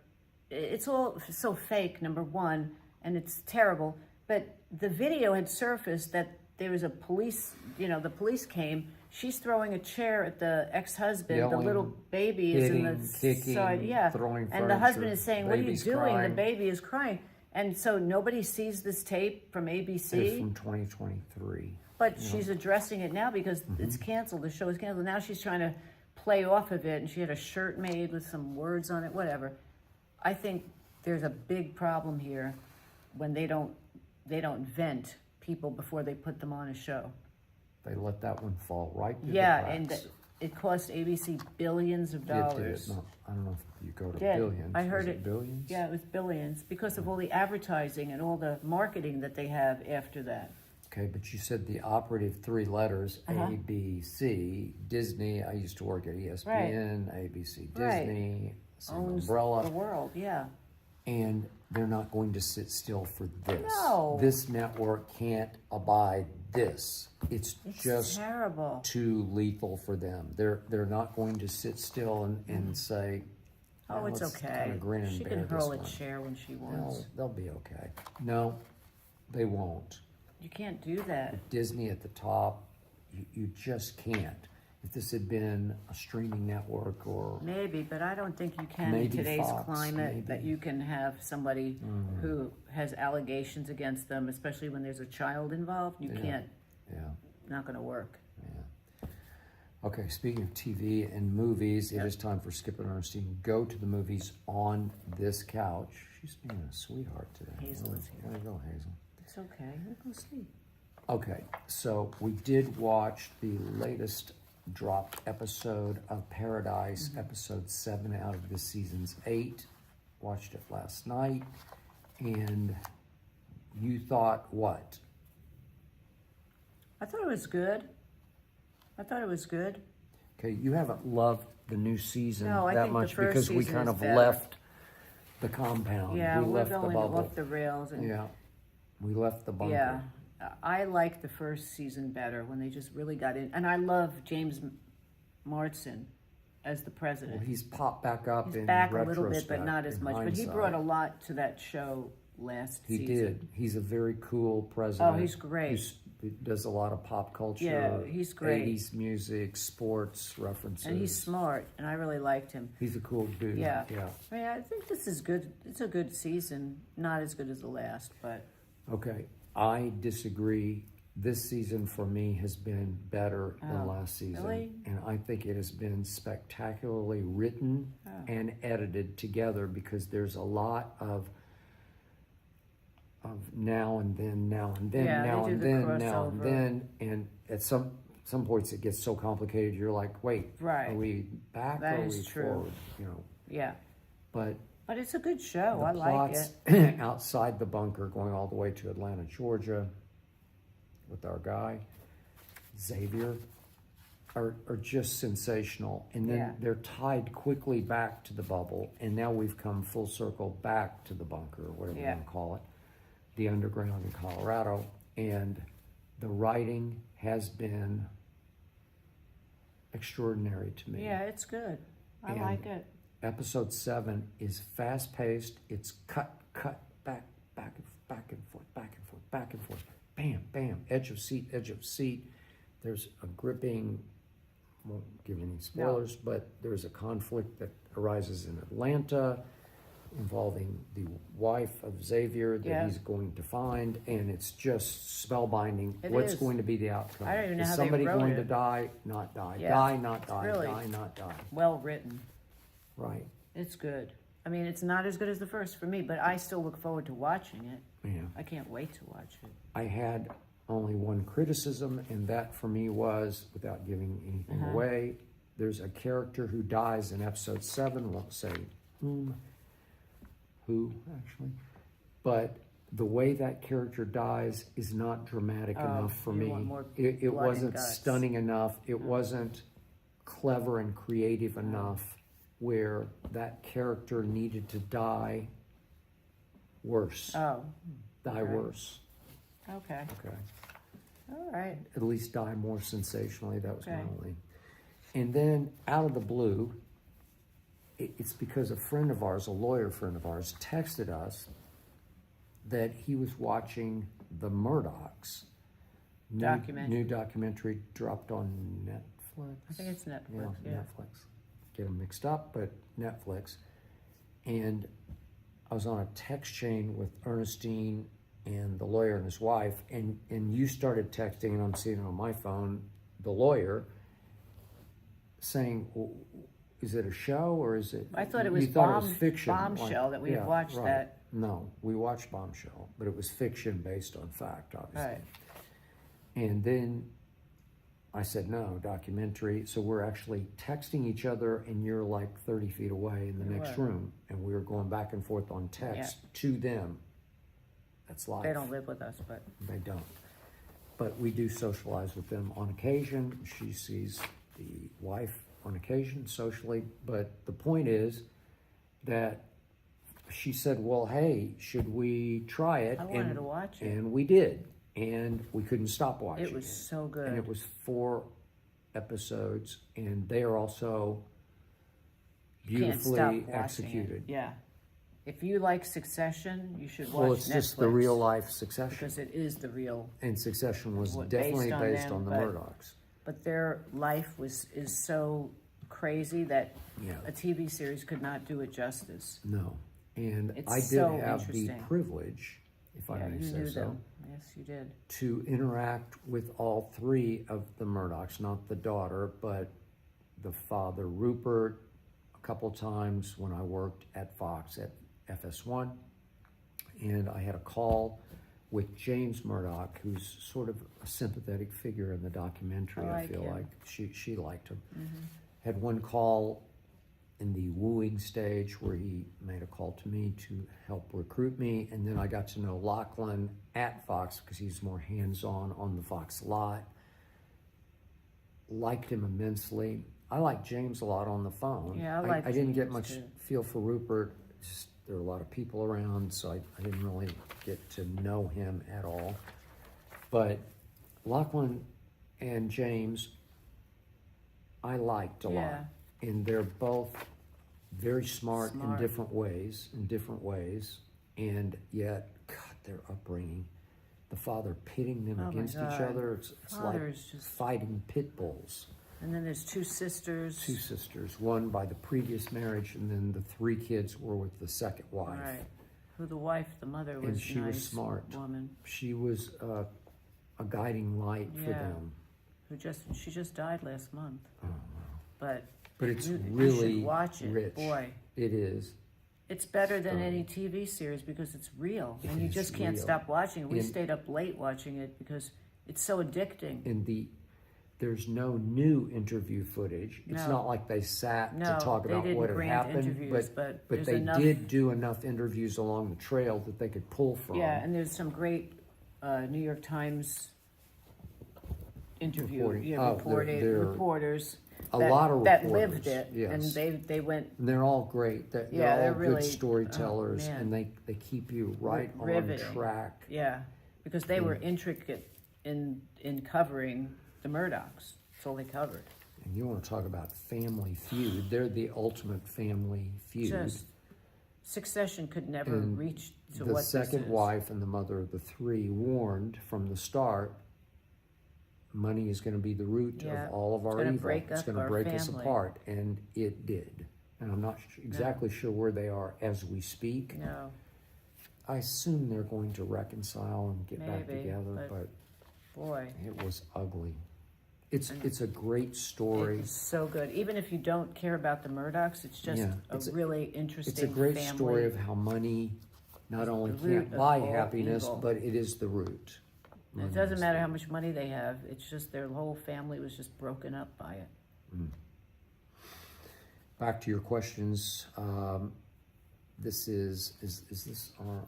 it's all so fake, number one, and it's terrible. But the video had surfaced that there was a police, the police came. She's throwing a chair at the ex-husband. Yelling, the little baby is in the kicking, side. Throwing furniture. And the husband is saying, what are you doing? Crying. The baby is crying. And so nobody sees this tape from ABC. It's from 2023. But she's addressing it now because it's canceled. The show is canceled. Now she's trying to play off of it, and she had a shirt made with some words on it, whatever. I think there's a big problem here when they don't vent people before they put them on a show. They let that one fall right through the Yeah, cracks. it cost ABC billions of It dollars. did. No, I don't know if you go to Did. billions. I heard Was it. billions? Yeah, it was billions because of all the advertising and all the marketing that they have after that. Okay, but you said the operative three letters, A, B, C, Disney. I used to work at ESPN, ABC, Disney, same Owns umbrella. the world, yeah. And they're not going to sit still for this. No. This network can't abide this. It's just terrible. too lethal for them. They're not going to sit still and say, Oh, it's let's okay. kinda grin and She bear can hurl this a one." chair when she No, wants. they'll be okay. No, they won't. You can't do that. Disney at the top, you just can't. If this had been a streaming network or Maybe, but I don't think you can in Maybe today's Fox, climate maybe. that you can have somebody who has allegations against them, especially when there's a child involved. You can't. yeah. Not going to work. Okay, speaking of TV and movies, it is time for Skip and Ernestine. Go to the movies on this couch. She's being a sweetheart today. Hazel is here. There you go, Hazel. It's okay. We'll go sleep. Okay, so we did watch the latest dropped episode of Paradise, episode 7 out of this season's 8. Watched it last night, and you thought what? I thought it was good. Okay, you haven't loved the new season No, I that think the much first because we season kind is of better. left the compound. Yeah, we we're left the going bubble. off the rails. And Yeah, we left the bunker. yeah, I like the first season better when they just really got in. And I love James Marsden as the president. Well, he's popped back up He's in back a little bit, but retrospect, not as in much. But he hindsight. brought a lot to that show last He season. did. He's a very cool president. Oh, he's great. He does a lot of pop culture. Yeah, he's great. 80s music, sports references. And he's smart, and I really liked him. He's a cool dude. Yeah. Yeah. I mean, I think this is good. It's a good season. Not as good as the last, but Okay. I disagree. This season for me has been better than last season. really? And I think it has been spectacularly written and edited together because there's a lot of now and then, now and then, Yeah, now they do and the then, now and crossover. then. And at some points it gets so complicated you're like, wait, Right. are we back That or are is we true. forward? You know. yeah. But But it's a good show. the I like plots it. outside the bunker going all the way to Atlanta, Georgia with our guy, Xavier, are just sensational. And then Yeah. they're tied quickly back to the bubble. And now we've come full circle back to the bunker, or whatever you Yeah. want to call it, the underground in Colorado. And the writing has been extraordinary to me. Yeah, it's good. I And like it. Episode 7 is fast paced. It's cut, back and forth, back and forth. Bam, bam, edge of seat. There's a gripping, won't give any spoilers, but there's a conflict that arises in Atlanta involving the wife of Xavier that Yeah. he's going to find, and it's just spellbinding. It What's is. going to be the outcome? I don't even know Is how they somebody wrote going it. to die, not die, Yeah. die, not die, Really- die, not die? Well written. Right, It's good. I mean, it's not as good as the first for me, but I still look forward to watching it. yeah. I can't wait to watch it. I had only one criticism, and that for me was, without giving anything away, there's a character who dies in episode 7, won't say who actually, but the way that character dies is not dramatic enough for you me. want more It blood and wasn't guts. stunning enough. It wasn't clever and creative enough where that character needed to die worse. Oh, Die okay. worse. okay. Okay. All right. At least die more sensationally. That was my Okay. only. And then out of the blue, it's because a friend of ours, a lawyer friend of ours, texted us that he was watching The Murdochs. Documentary. New documentary dropped on Netflix. I think it's Netflix, yeah. Netflix. Get them mixed up, but Netflix. And I was on a text chain with Ernestine and the lawyer and his wife, and you started texting, and I'm seeing it on my phone, the lawyer, saying, well, is it a show or is it? I thought it was you thought it was fiction. Bombshell, that we had watched right. that. No, we watched Bombshell, but it was fiction based on fact, obviously. Right. And then I said, no, documentary. So we're actually texting each other, and you're like 30 feet away in the next room. And we were going back and forth on text to them. That's life. They don't live with us, but. They don't. But we do socialize with them on occasion. She sees the wife on occasion socially. But the point is that she said, well, hey, should we try it? I wanted to watch it. And we did. And we couldn't stop watching it. It was so good. And it was 4 episodes, and they are also beautifully executed. Yeah. If you like Succession, you should watch Well, it's Netflix, just the real life Succession. because it is the real. And Succession was What, definitely based them, on the but- Murdochs. But their life is so crazy that Yeah. a TV series could not do it justice. No. And It's I did so have the interesting. privilege, if I Yeah, may you say knew so, them. Yes, you did. to interact with all 3 of the Murdochs, not the daughter, but the father, Rupert, a couple times when I worked at Fox at FS1. And I had a call with James Murdoch, who's sort of a sympathetic figure in the documentary. I feel him. like she liked him. Had one call in the wooing stage where he made a call to me to help recruit me, and then I got to know Lachlan at Fox because he's more hands-on on the Fox lot. Liked him immensely. I like James a lot on the phone. Yeah, I like didn't get James, much too. feel for Rupert. Just, there were a lot of people around, so I didn't really get to know him at all. But Lachlan and James, I liked a lot. And they're both very smart in different ways, and yet, God, their upbringing, the father pitting them against each other, it's like just fighting pit bulls. And then there's 2 sisters. 2 sisters, one by the previous marriage, and then the 3 kids were with the second wife. Right. Who the wife, the mother was And she nice was smart. woman She was a guiding light for them. she just died last month. Oh, wow. But it's you really should watch it. rich. Boy. It is. It's better than any TV series because it's real, and you just can't stop watching it. We stayed up late watching it because it's so addicting. And there's no new interview footage. It's not like they sat to talk about what had happened, but they did do enough interviews along the trail that they could pull from. Yeah, and there's some great New York Times reporters. A lot of reporters that lived it, yes. and they went. And they're all great. They're all really good storytellers, and they keep you right on track. Yeah, because they were intricate in covering the Murdochs. That's all they covered. And you want to talk about family feud? They're the ultimate family feud. Succession could never reach to the what second wife and the mother of the 3 warned from the start. Money is going to be the root of all of our evil. It's going to break us apart, and it did. And I'm not exactly sure where they are as we speak. No. I assume they're going to reconcile and get back together, but boy, it was ugly. It's a great story. It's so good. Even if you don't care about the Murdochs, it's just a really interesting. It's a great family story of how money not only can't buy happiness, but it is the root. It doesn't matter how much money they have. It's just their whole family was just broken up by it. Back to your questions. This is this RL.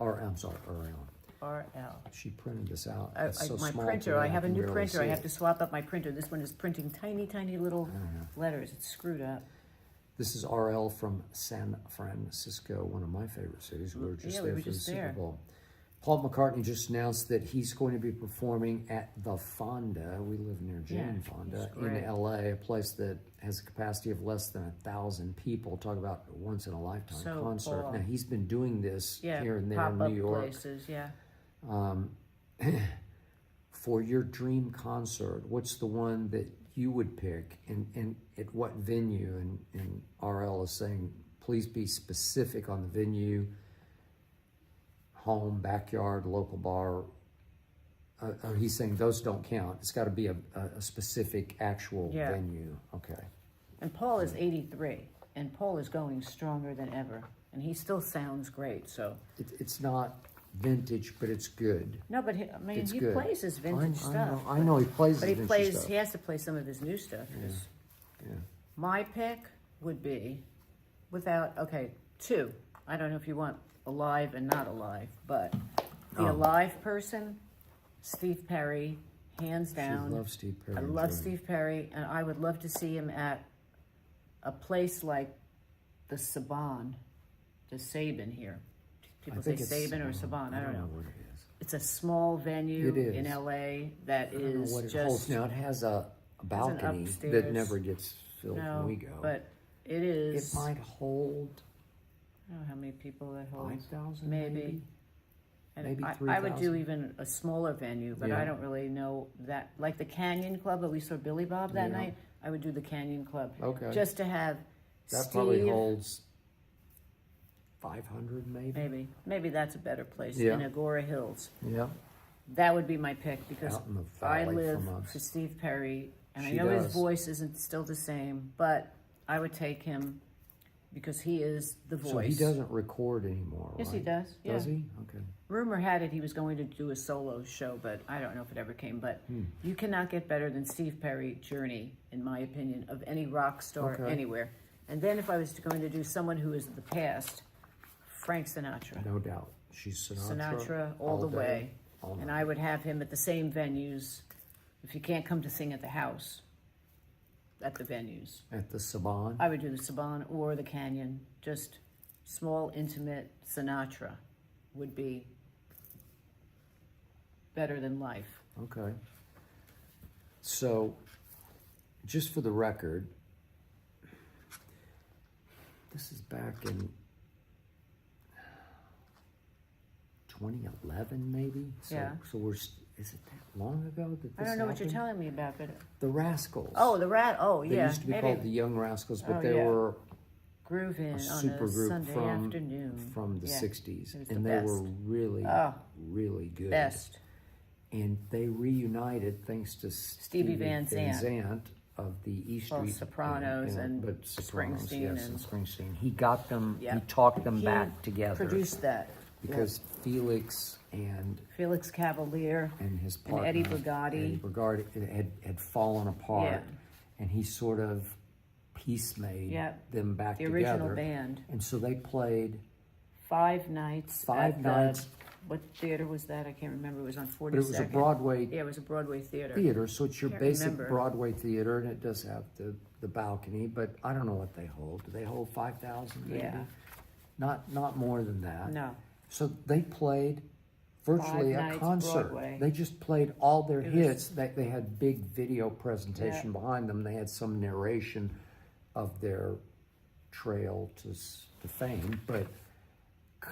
I'm sorry, RL. RL. She printed this out. My printer, I have a new printer. I have to swap up my printer. This one is printing tiny, tiny little letters. It's screwed up. This is RL from San Francisco, one of my favorite cities. We were just there for the Super Bowl. Paul McCartney just announced that he's going to be performing at the Fonda. We live near Jane Fonda in LA, a place that has a capacity of less than 1,000 people. Talk about a once in a lifetime concert. Now he's been doing this here and there in New York. Places, For your dream concert, what's the one that you would pick, and at what venue? And RL is saying, please be specific on the venue. Home, backyard, local bar. He's saying those don't count. It's got to be a specific actual venue. Okay. And Paul is 83, and Paul is going stronger than ever, and he still sounds great. So it's not vintage, but it's good. No, but he good. plays his vintage stuff. I know he plays but his vintage stuff. He has to play some of his new stuff. Yeah. My pick would be, two. I don't know if you want alive and not alive, but the alive person, Steve Perry, hands down. She loves Steve Perry. I love Steve Perry, and I would love to see him at a place like the Saban, the Saban here. People say Saban or Saban, I don't know. What it is. It's a small venue in LA that is what it just holds. Now it has a balcony that never gets filled when we go. But it is. It might hold. I don't know how many people that holds. 5,000 maybe. And maybe 3,000. I would do even a smaller venue, but I don't really know that. Like the Canyon Club, that we saw Billy Bob that night. I would do the Canyon Club. Okay. Just to have that Steve. Probably holds 500 maybe. Maybe that's a better place in Agora Hills. Yeah. That would be my pick because Out in the I valley live from us. for Steve Perry, and I She know his does. voice isn't still the same, but I would take him because he is the voice. So he doesn't record anymore, Yes, right? he does. Yeah. Does he? Okay. Rumor had it he was going to do a solo show, but I don't know if it ever came. But you cannot get better than Steve Perry journey, in my opinion, of any rock star anywhere. And then if I was going to do someone who is the past, Frank Sinatra. No doubt. She's Sinatra all the day, way. all And night. I would have him at the same venues. If you can't come to sing at the house, at the venues. At the Saban? I would do the Saban or the Canyon. Just small, intimate Sinatra would be better than life. Okay. So, just for the record, this is back in 2011, maybe? So, So is it that long ago that this I don't know what happened? you're telling me about, but... The Rascals. Oh, They used to be called the Young Rascals, but they were grooving a on super a group Sunday afternoon. from the 60s. It was And the they best. were really, really good. Best. And they reunited thanks to Stevie Van Zandt of the E Street Sopranos but Sopranos, Springsteen yes, and- and Springsteen. He got them. Yeah. He talked them He back together produced that. because Felix and Felix Cavalier his and partner Eddie Brigatti. had fallen apart, Yeah. and he sort of piecemade them back The together. original band. And so they played 5 nights. Five nights. What theater was that? I can't remember. It was on 42nd. But it was a Broadway Yeah, it was a Broadway theater. so it's your Can't basic remember. Broadway theater, and it does have the balcony, but I don't know what they hold. Do they hold 5,000 maybe? Yeah. Not more than that. No. So they played virtually 5 a nights concert. Broadway. They just played all their It hits. They had big video presentation Yeah. behind them. They had some narration of their trail to fame, but God,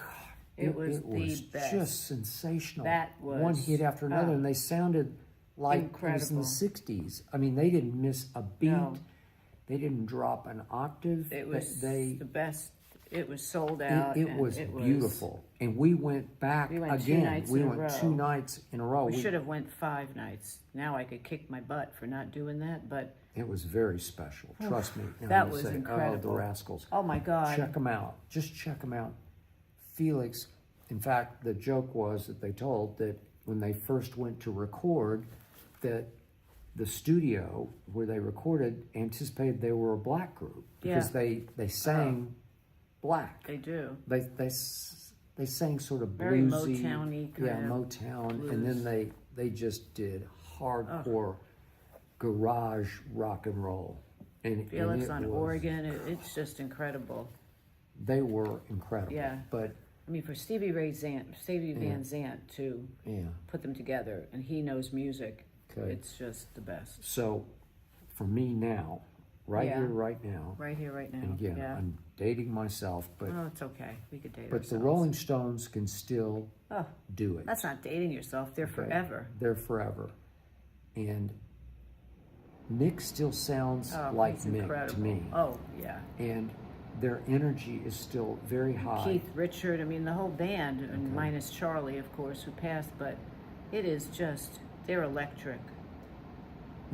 It was the best. just sensational. That was one hit after another, and they sounded like incredible. it was in the 60s. I mean, they didn't miss a beat. No. They didn't drop an octave. It was they the best. It was sold out. it and was beautiful. And we went back We went 2 again. nights We in a went row. 2 nights in a row. We should have went 5 nights. Now I could kick my butt for not doing that, but It was very special. Trust me. And that you was say, incredible. Oh, the Rascals. oh my God. Check them out. Just check them out. Felix, in fact, the joke was that they told that when they first went to record, that the studio where they recorded anticipated they were a black group because they sang black. They do. They sang sort of Very bluesy, Motown-y kind of Motown, blues. and then they just did hardcore garage rock and roll. And Felix it on was- organ. It's just incredible. They were incredible. Yeah. But I mean, for Stevie Van Zandt to yeah. put them together, and he knows music. Okay. It's just the best. So for me now, right Yeah. here, right now, Right here, right now. and again, yeah. I'm dating myself, but Oh, it's okay. We could date but ourselves. the Rolling Stones can still Oh, do it. that's not dating yourself. They're Okay? forever. They're forever. And Mick still sounds Oh, like he's Mick incredible. to me. Oh, yeah. And their energy is still very high. Keith Richard, I mean, the whole band, and minus Charlie, of course, who passed, but it is just, they're electric.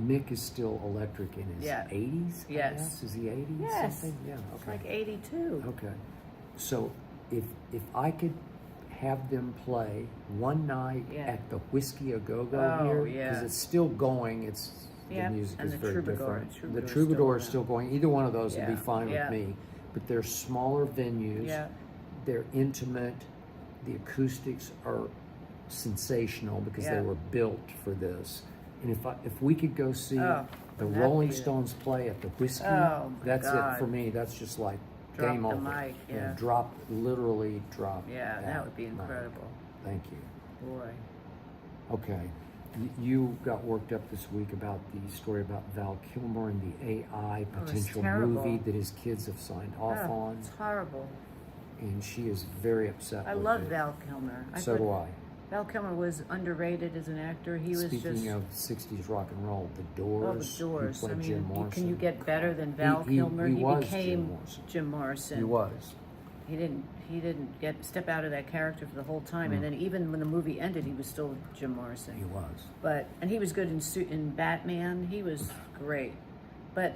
Mick is still electric in his Yeah. 80s? I Yes. guess? Is he 80 Yes. something? Yeah, It's okay. like 82. Okay. So if I could have them play one night at the Whiskey A Go Go here, because it's still going. The music and is the very Troubadour. different. The Troubadour is still going. Either one of those would be fine with me. But they're smaller venues. Yeah. They're intimate. The acoustics are sensational because they were built for this. And if we could go see the Rolling Stones play at the Whiskey, that's it for me. That's just like drop game the over. Mic, literally drop. Yeah, that would be incredible. Thank you. Boy. Okay. You got worked up this week about the story about Val Kilmer and the AI potential movie that his kids have signed off on. It's horrible. And she is very upset I with love it. Val Kilmer. So do I. Val Kilmer was underrated as an actor. He was just... Speaking of 60s rock and roll, The Doors. The Doors. He played Jim Morrison. Can you get better than Val Kilmer? He was became Jim Morrison. He was. He didn't step out of that character for the whole time, and then even when the movie ended, he was still Jim Morrison. He was. And he was good in Batman. He was great. But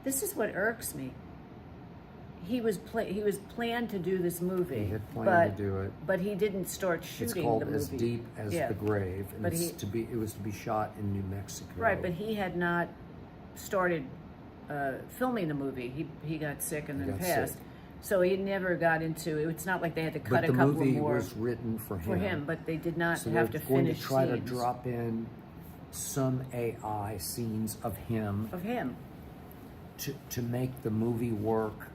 this is what irks me. He was planned to do this movie. He had planned to do it. But he didn't start shooting the movie. It's called As Deep as the Grave, and but it was to be shot in New Mexico. Right, but he had not started filming the movie. He got sick and then passed. So he never got into it. It's not like they had to cut a couple more. But the movie was written for him. But they did not have to finish going to try scenes. to drop in some AI scenes of him. To make the movie work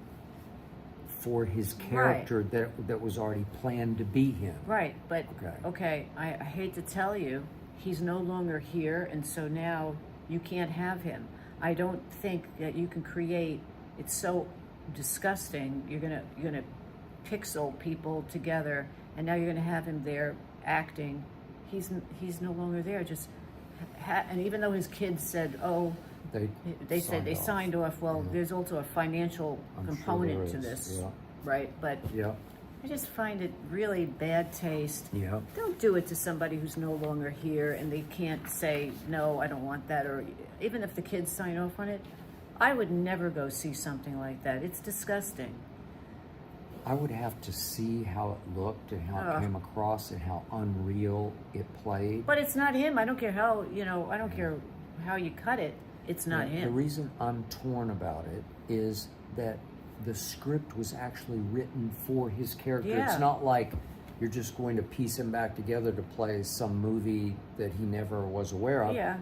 for his character that was already planned to be him. Right, but I hate to tell you, he's no longer here, and so now you can't have him. I don't think that you can create. It's so disgusting. You're gonna pixel people together, and now you're gonna have him there acting. He's no longer there. And even though his kids said, they said they signed off. Well, there's also a financial component to this, right? But I just find it really bad taste. Yeah. Don't do it to somebody who's no longer here and they can't say, no, I don't want that. Or even if the kids sign off on it, I would never go see something like that. It's disgusting. I would have to see how it looked and how it came across and how unreal it played. But it's not him. I don't care how, I don't care how you cut it. It's not him. The reason I'm torn about it is that the script was actually written for his character. Yeah. It's not like you're just going to piece him back together to play some movie that he never was aware of. Yeah.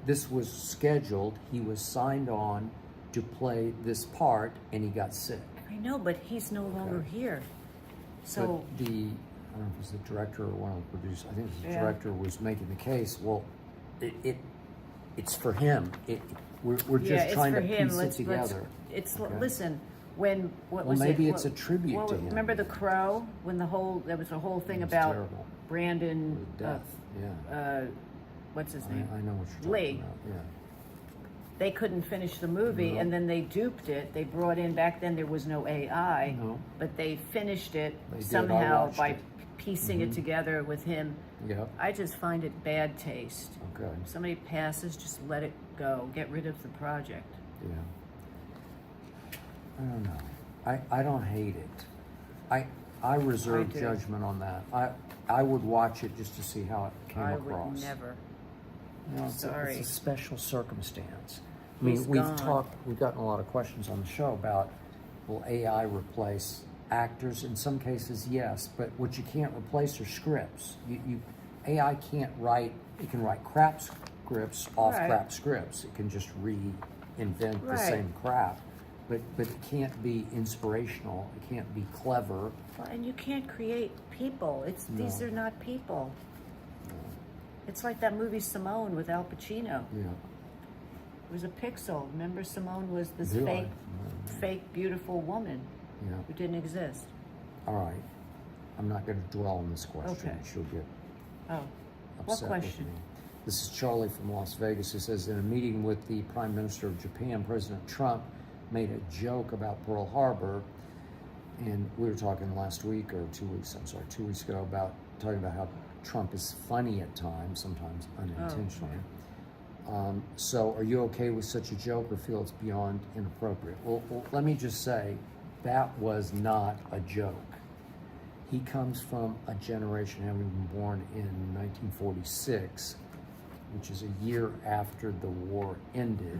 This was scheduled. He was signed on to play this part, and he got sick. I know, but he's no longer here. So but I don't know if it was the director or one of the producers. I think the director was making the case. Well, it's for him. We're just trying to piece it together. Listen. When maybe it's a tribute to him. Remember The Crow? When there was a whole thing about terrible. Brandon death. what's his name? I know what you're Lee. talking about. Yeah. They couldn't finish the movie, and then they duped it. They brought in, back then there was no AI, but they finished it somehow by piecing it together with him. Yep. I just find it bad taste. Okay. If somebody passes, just let it go. Get rid of the project. Yeah. I don't know. I don't hate it. I reserve judgment on that. I would watch it just to see how it came across. I would never. Sorry. It's a special circumstance. I mean, we've gotten a lot of questions on the show about, will AI replace actors? In some cases, yes, but what you can't replace are scripts. AI can't write. It can write crap scripts off crap scripts. It can just reinvent the same crap. But it can't be inspirational. It can't be clever. Well, and you can't create people. These are not people. No. It's like that movie Simone with Al Pacino. Yeah. It was a pixel. Remember, Simone was this fake, beautiful woman who didn't exist. All right. I'm not going to dwell on this question. Okay. She'll get What upset question? with me. This is Charlie from Las Vegas, who says, in a meeting with the Prime Minister of Japan, President Trump made a joke about Pearl Harbor, and we were talking last week, or 2 weeks ago, about talking about how Trump is funny at times, sometimes unintentionally. So are you okay with such a joke, or feel it's beyond inappropriate? Well, let me just say, that was not a joke. he comes from a generation having been born in 1946, which is a year after the war ended.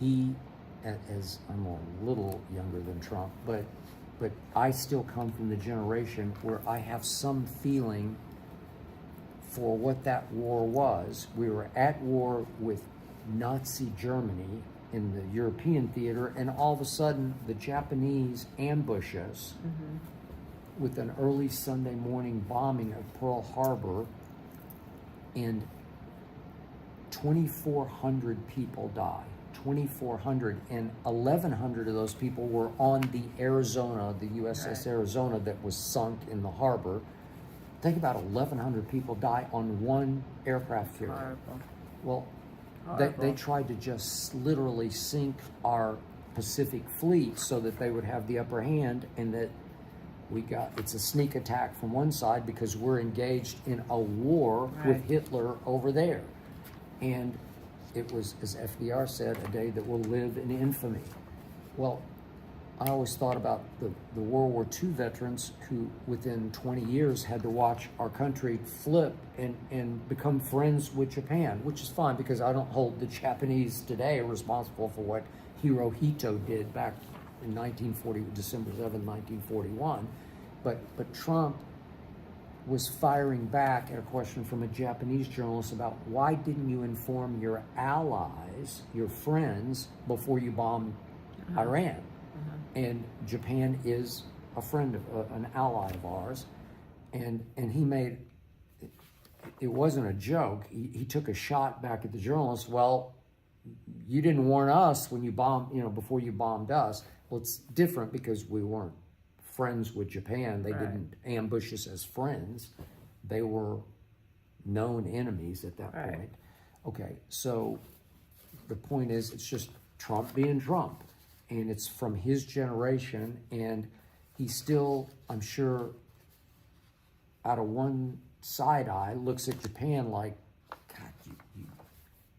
He, as I'm a little younger than Trump, but I still come from the generation where I have some feeling for what that war was. We were at war with Nazi Germany in the European theater, and all of a sudden the Japanese ambush us with an early Sunday morning bombing of Pearl Harbor, and 2,400 people died. 2,400, and 1,100 of those people were on the Arizona, the USS Arizona, that was sunk in the harbor. Think about 1,100 people die on one aircraft carrier. Horrible. Well, Horrible. they tried to just literally sink our Pacific fleet so that they would have the upper hand, and that it's a sneak attack from one side because we're engaged in a war with Hitler over there. And it was, as FDR said, a day that will live in infamy. Well, I always thought about the World War II veterans who, within 20 years, had to watch our country flip and become friends with Japan, which is fine because I don't hold the Japanese today responsible for what Hirohito did back in December 7, 1941. But Trump was firing back at a question from a Japanese journalist about why didn't you inform your allies, your friends, before you bombed Iran? And Japan is a friend of an ally of ours, and he made it wasn't a joke. He took a shot back at the journalist. Well, you didn't warn us when you bombed, before you bombed us. Well, it's different because we weren't friends with Japan. They didn't ambush us as friends. They were known enemies at that point. Okay, so the point is, it's just Trump being Trump, and it's from his generation, and he still, I'm sure, out of one side eye, looks at Japan like, God,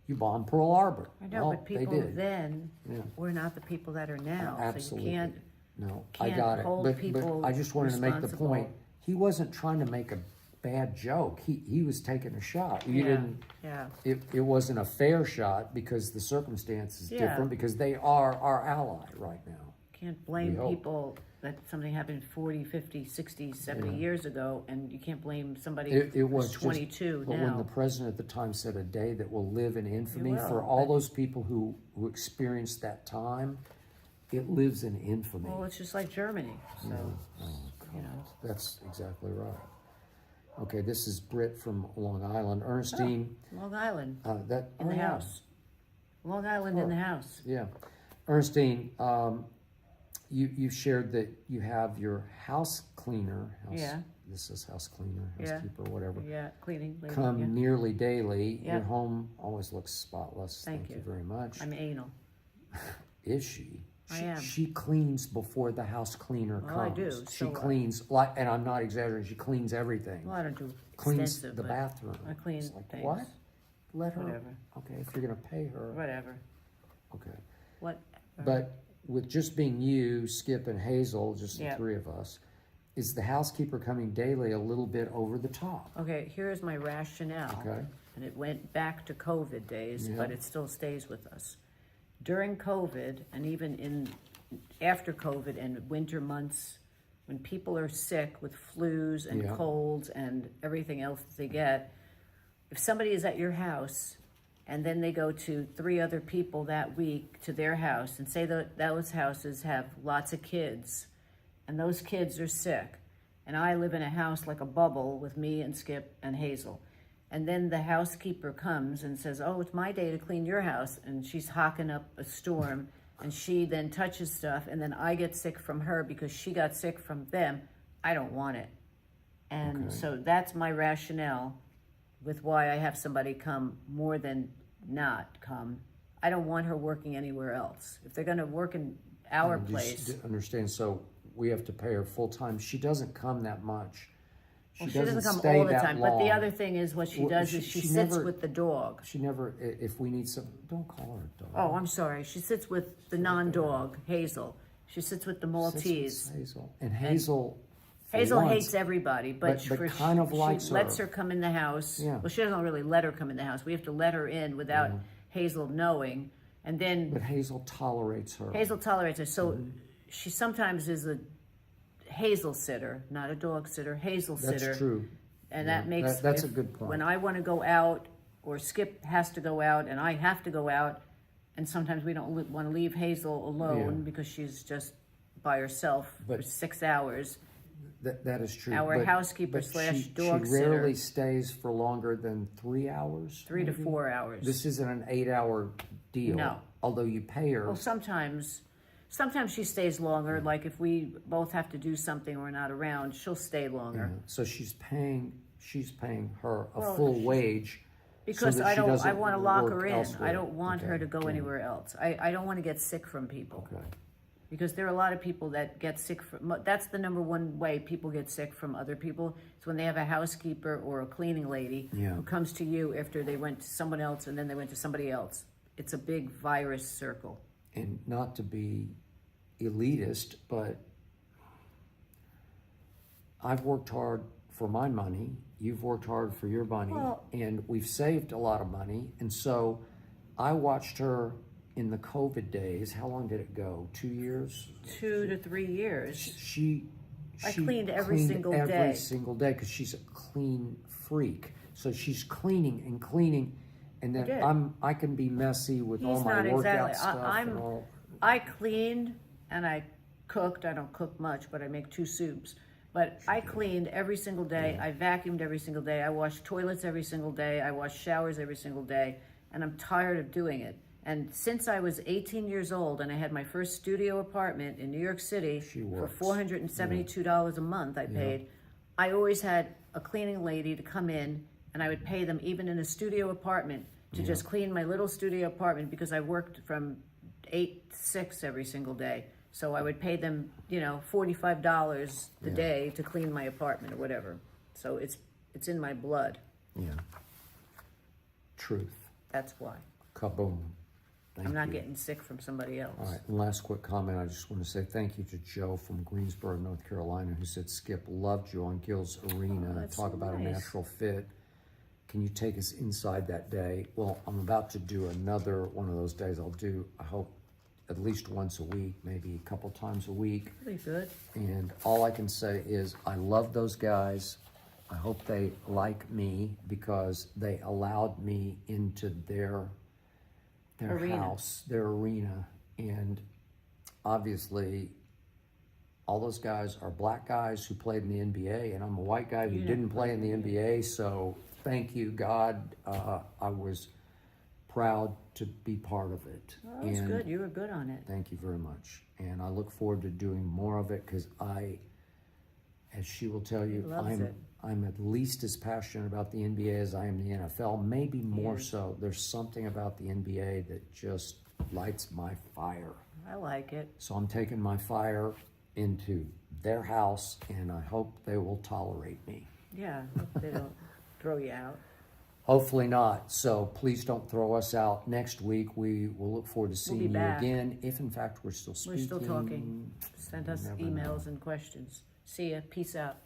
you bombed Pearl Harbor. I know, well, but people then were not the people that are now. Absolutely. So you can't. No, I got it. But I just wanted to make the point. He wasn't trying to make a bad joke. He was taking a shot. You didn't. Yeah. It wasn't a fair shot because the circumstance is different, because they are our ally right now. Can't blame people that something happened 40, 50, 60, 70 years ago, and you can't blame somebody who's 22 but now. when the president at the time said a day that will live in infamy, for all those people who experienced that time, it lives in infamy. Well, it's just like Germany. So, That's exactly right. Okay, this is Britt from Long Island. Ernestine. Long Island. In the house. Long Island in the house. Yeah. Ernestine, you shared that you have your house cleaner. This is house cleaner, housekeeper, whatever. Yeah, cleaning lady. Come nearly daily. Your home always looks spotless. Thank you very much. I'm anal. Is she? I am. She cleans before the house cleaner comes. I do. She cleans, and I'm not exaggerating, she cleans everything. Well, I don't do cleans the bathroom. I clean things. What? Let her. Whatever. Okay, if you're going to pay her. Whatever. Okay. What? But with just being you, Skip, and Hazel, just the three of us, is the housekeeper coming daily a little bit over the top? Okay, here's my rationale. Okay. And it went back to COVID days, but it still stays with us. During COVID, and even after COVID and winter months, when people are sick with flus and colds and everything else that they get, if somebody is at your house and then they go to 3 other people that week to their house, and say that those houses have lots of kids, and those kids are sick, and I live in a house like a bubble with me and Skip and Hazel, and then the housekeeper comes and says, oh, it's my day to clean your house, and she's hawking up a storm, and she then touches stuff, and then I get sick from her because she got sick from them, I don't want it. And so that's my rationale with why I have somebody come more than not come. I don't want her working anywhere else. If they're going to work in our place. Understand, so we have to pay her full time. She doesn't come that much. She doesn't come all the time, but the other thing is what she does is she sits with the dog. She never, if we need some, don't call her a dog. Oh, I'm sorry. She sits with the non-dog, Hazel. She sits with the Maltese. Hazel. And Hazel Hazel once. hates everybody, but kind of likes she her. lets her come in the house. Yeah. Well, she doesn't really let her come in the house. We have to let her in without Hazel knowing. And then But Hazel tolerates her. Hazel tolerates her. So she sometimes is a Hazel sitter, not a dog sitter, Hazel sitter. That's true. And that makes... That's a good point. When I want to go out, or Skip has to go out, and I have to go out, and sometimes we don't want to leave Hazel alone because she's just by herself for 6 hours. That is true. Our housekeeper slash dog she sitter. rarely stays for longer than 3 hours. 3 to 4 hours. This isn't an 8-hour deal. No. Although you pay her. Well, sometimes she stays longer. Like if we both have to do something or we're not around, she'll stay longer. So she's paying her a full wage. Because so I that she want to doesn't lock work her in. elsewhere. I don't want her to go anywhere else. I don't want to get sick from people. Okay. Because there are a lot of people that get sick from, that's the number one way people get sick from other people. It's when they have a housekeeper or a cleaning lady who comes to you after they went to someone else and then they went to somebody else. It's a big virus circle. And not to be elitist, but I've worked hard for my money. You've worked hard for your money. And we've saved a lot of money. And so I watched her in the COVID days. How long did it go? 2 years? 2 to 3 years. I cleaned every single day. Every single day because she's a clean freak. So she's cleaning, and then I can be messy with all my workout stuff and all. I cleaned and I cooked. I don't cook much, but I make 2 soups. But I cleaned every single day. I vacuumed every single day. I washed toilets every single day. I washed showers every single day. And I'm tired of doing it. And since I was 18 years old and I had my first studio apartment in New York City for $472 a month I paid, I always had a cleaning lady to come in, and I would pay them even in a studio apartment to just clean my little studio apartment because I worked from 8 to 6 every single day. So I would pay them, $45 a day to clean my apartment or whatever. So it's in my blood. Yeah. Truth. That's why. Kaboom. I'm not getting sick from somebody else. All right, and last quick comment. I just want to say thank you to Joe from Greensboro, North Carolina, who said, Skip, loved you on Gil's Arena. Talk about a natural fit. Can you take us inside that day? Well, I'm about to do another one of those days. I'll do, I hope, at least once a week, maybe a couple times a week. Pretty good. And all I can say is I love those guys. I hope they like me because they allowed me into their house, their arena. And obviously, all those guys are black guys who played in the NBA, and I'm a white guy who didn't play in the NBA, so thank you, God. I was proud to be part of it. Oh, that was good. You were good on it. Thank you very much. And I look forward to doing more of it because as she will tell you, I'm at least as passionate about the NBA as I am the NFL, maybe more so. There's something about the NBA that just lights my fire. I like it. So I'm taking my fire into their house, and I hope they will tolerate me. Yeah, hope they don't throw you out. Hopefully not. So please don't throw us out. Next week, we will look forward to seeing you again, if in fact we're still speaking. We're still talking. Send us emails and questions. See ya. Peace out.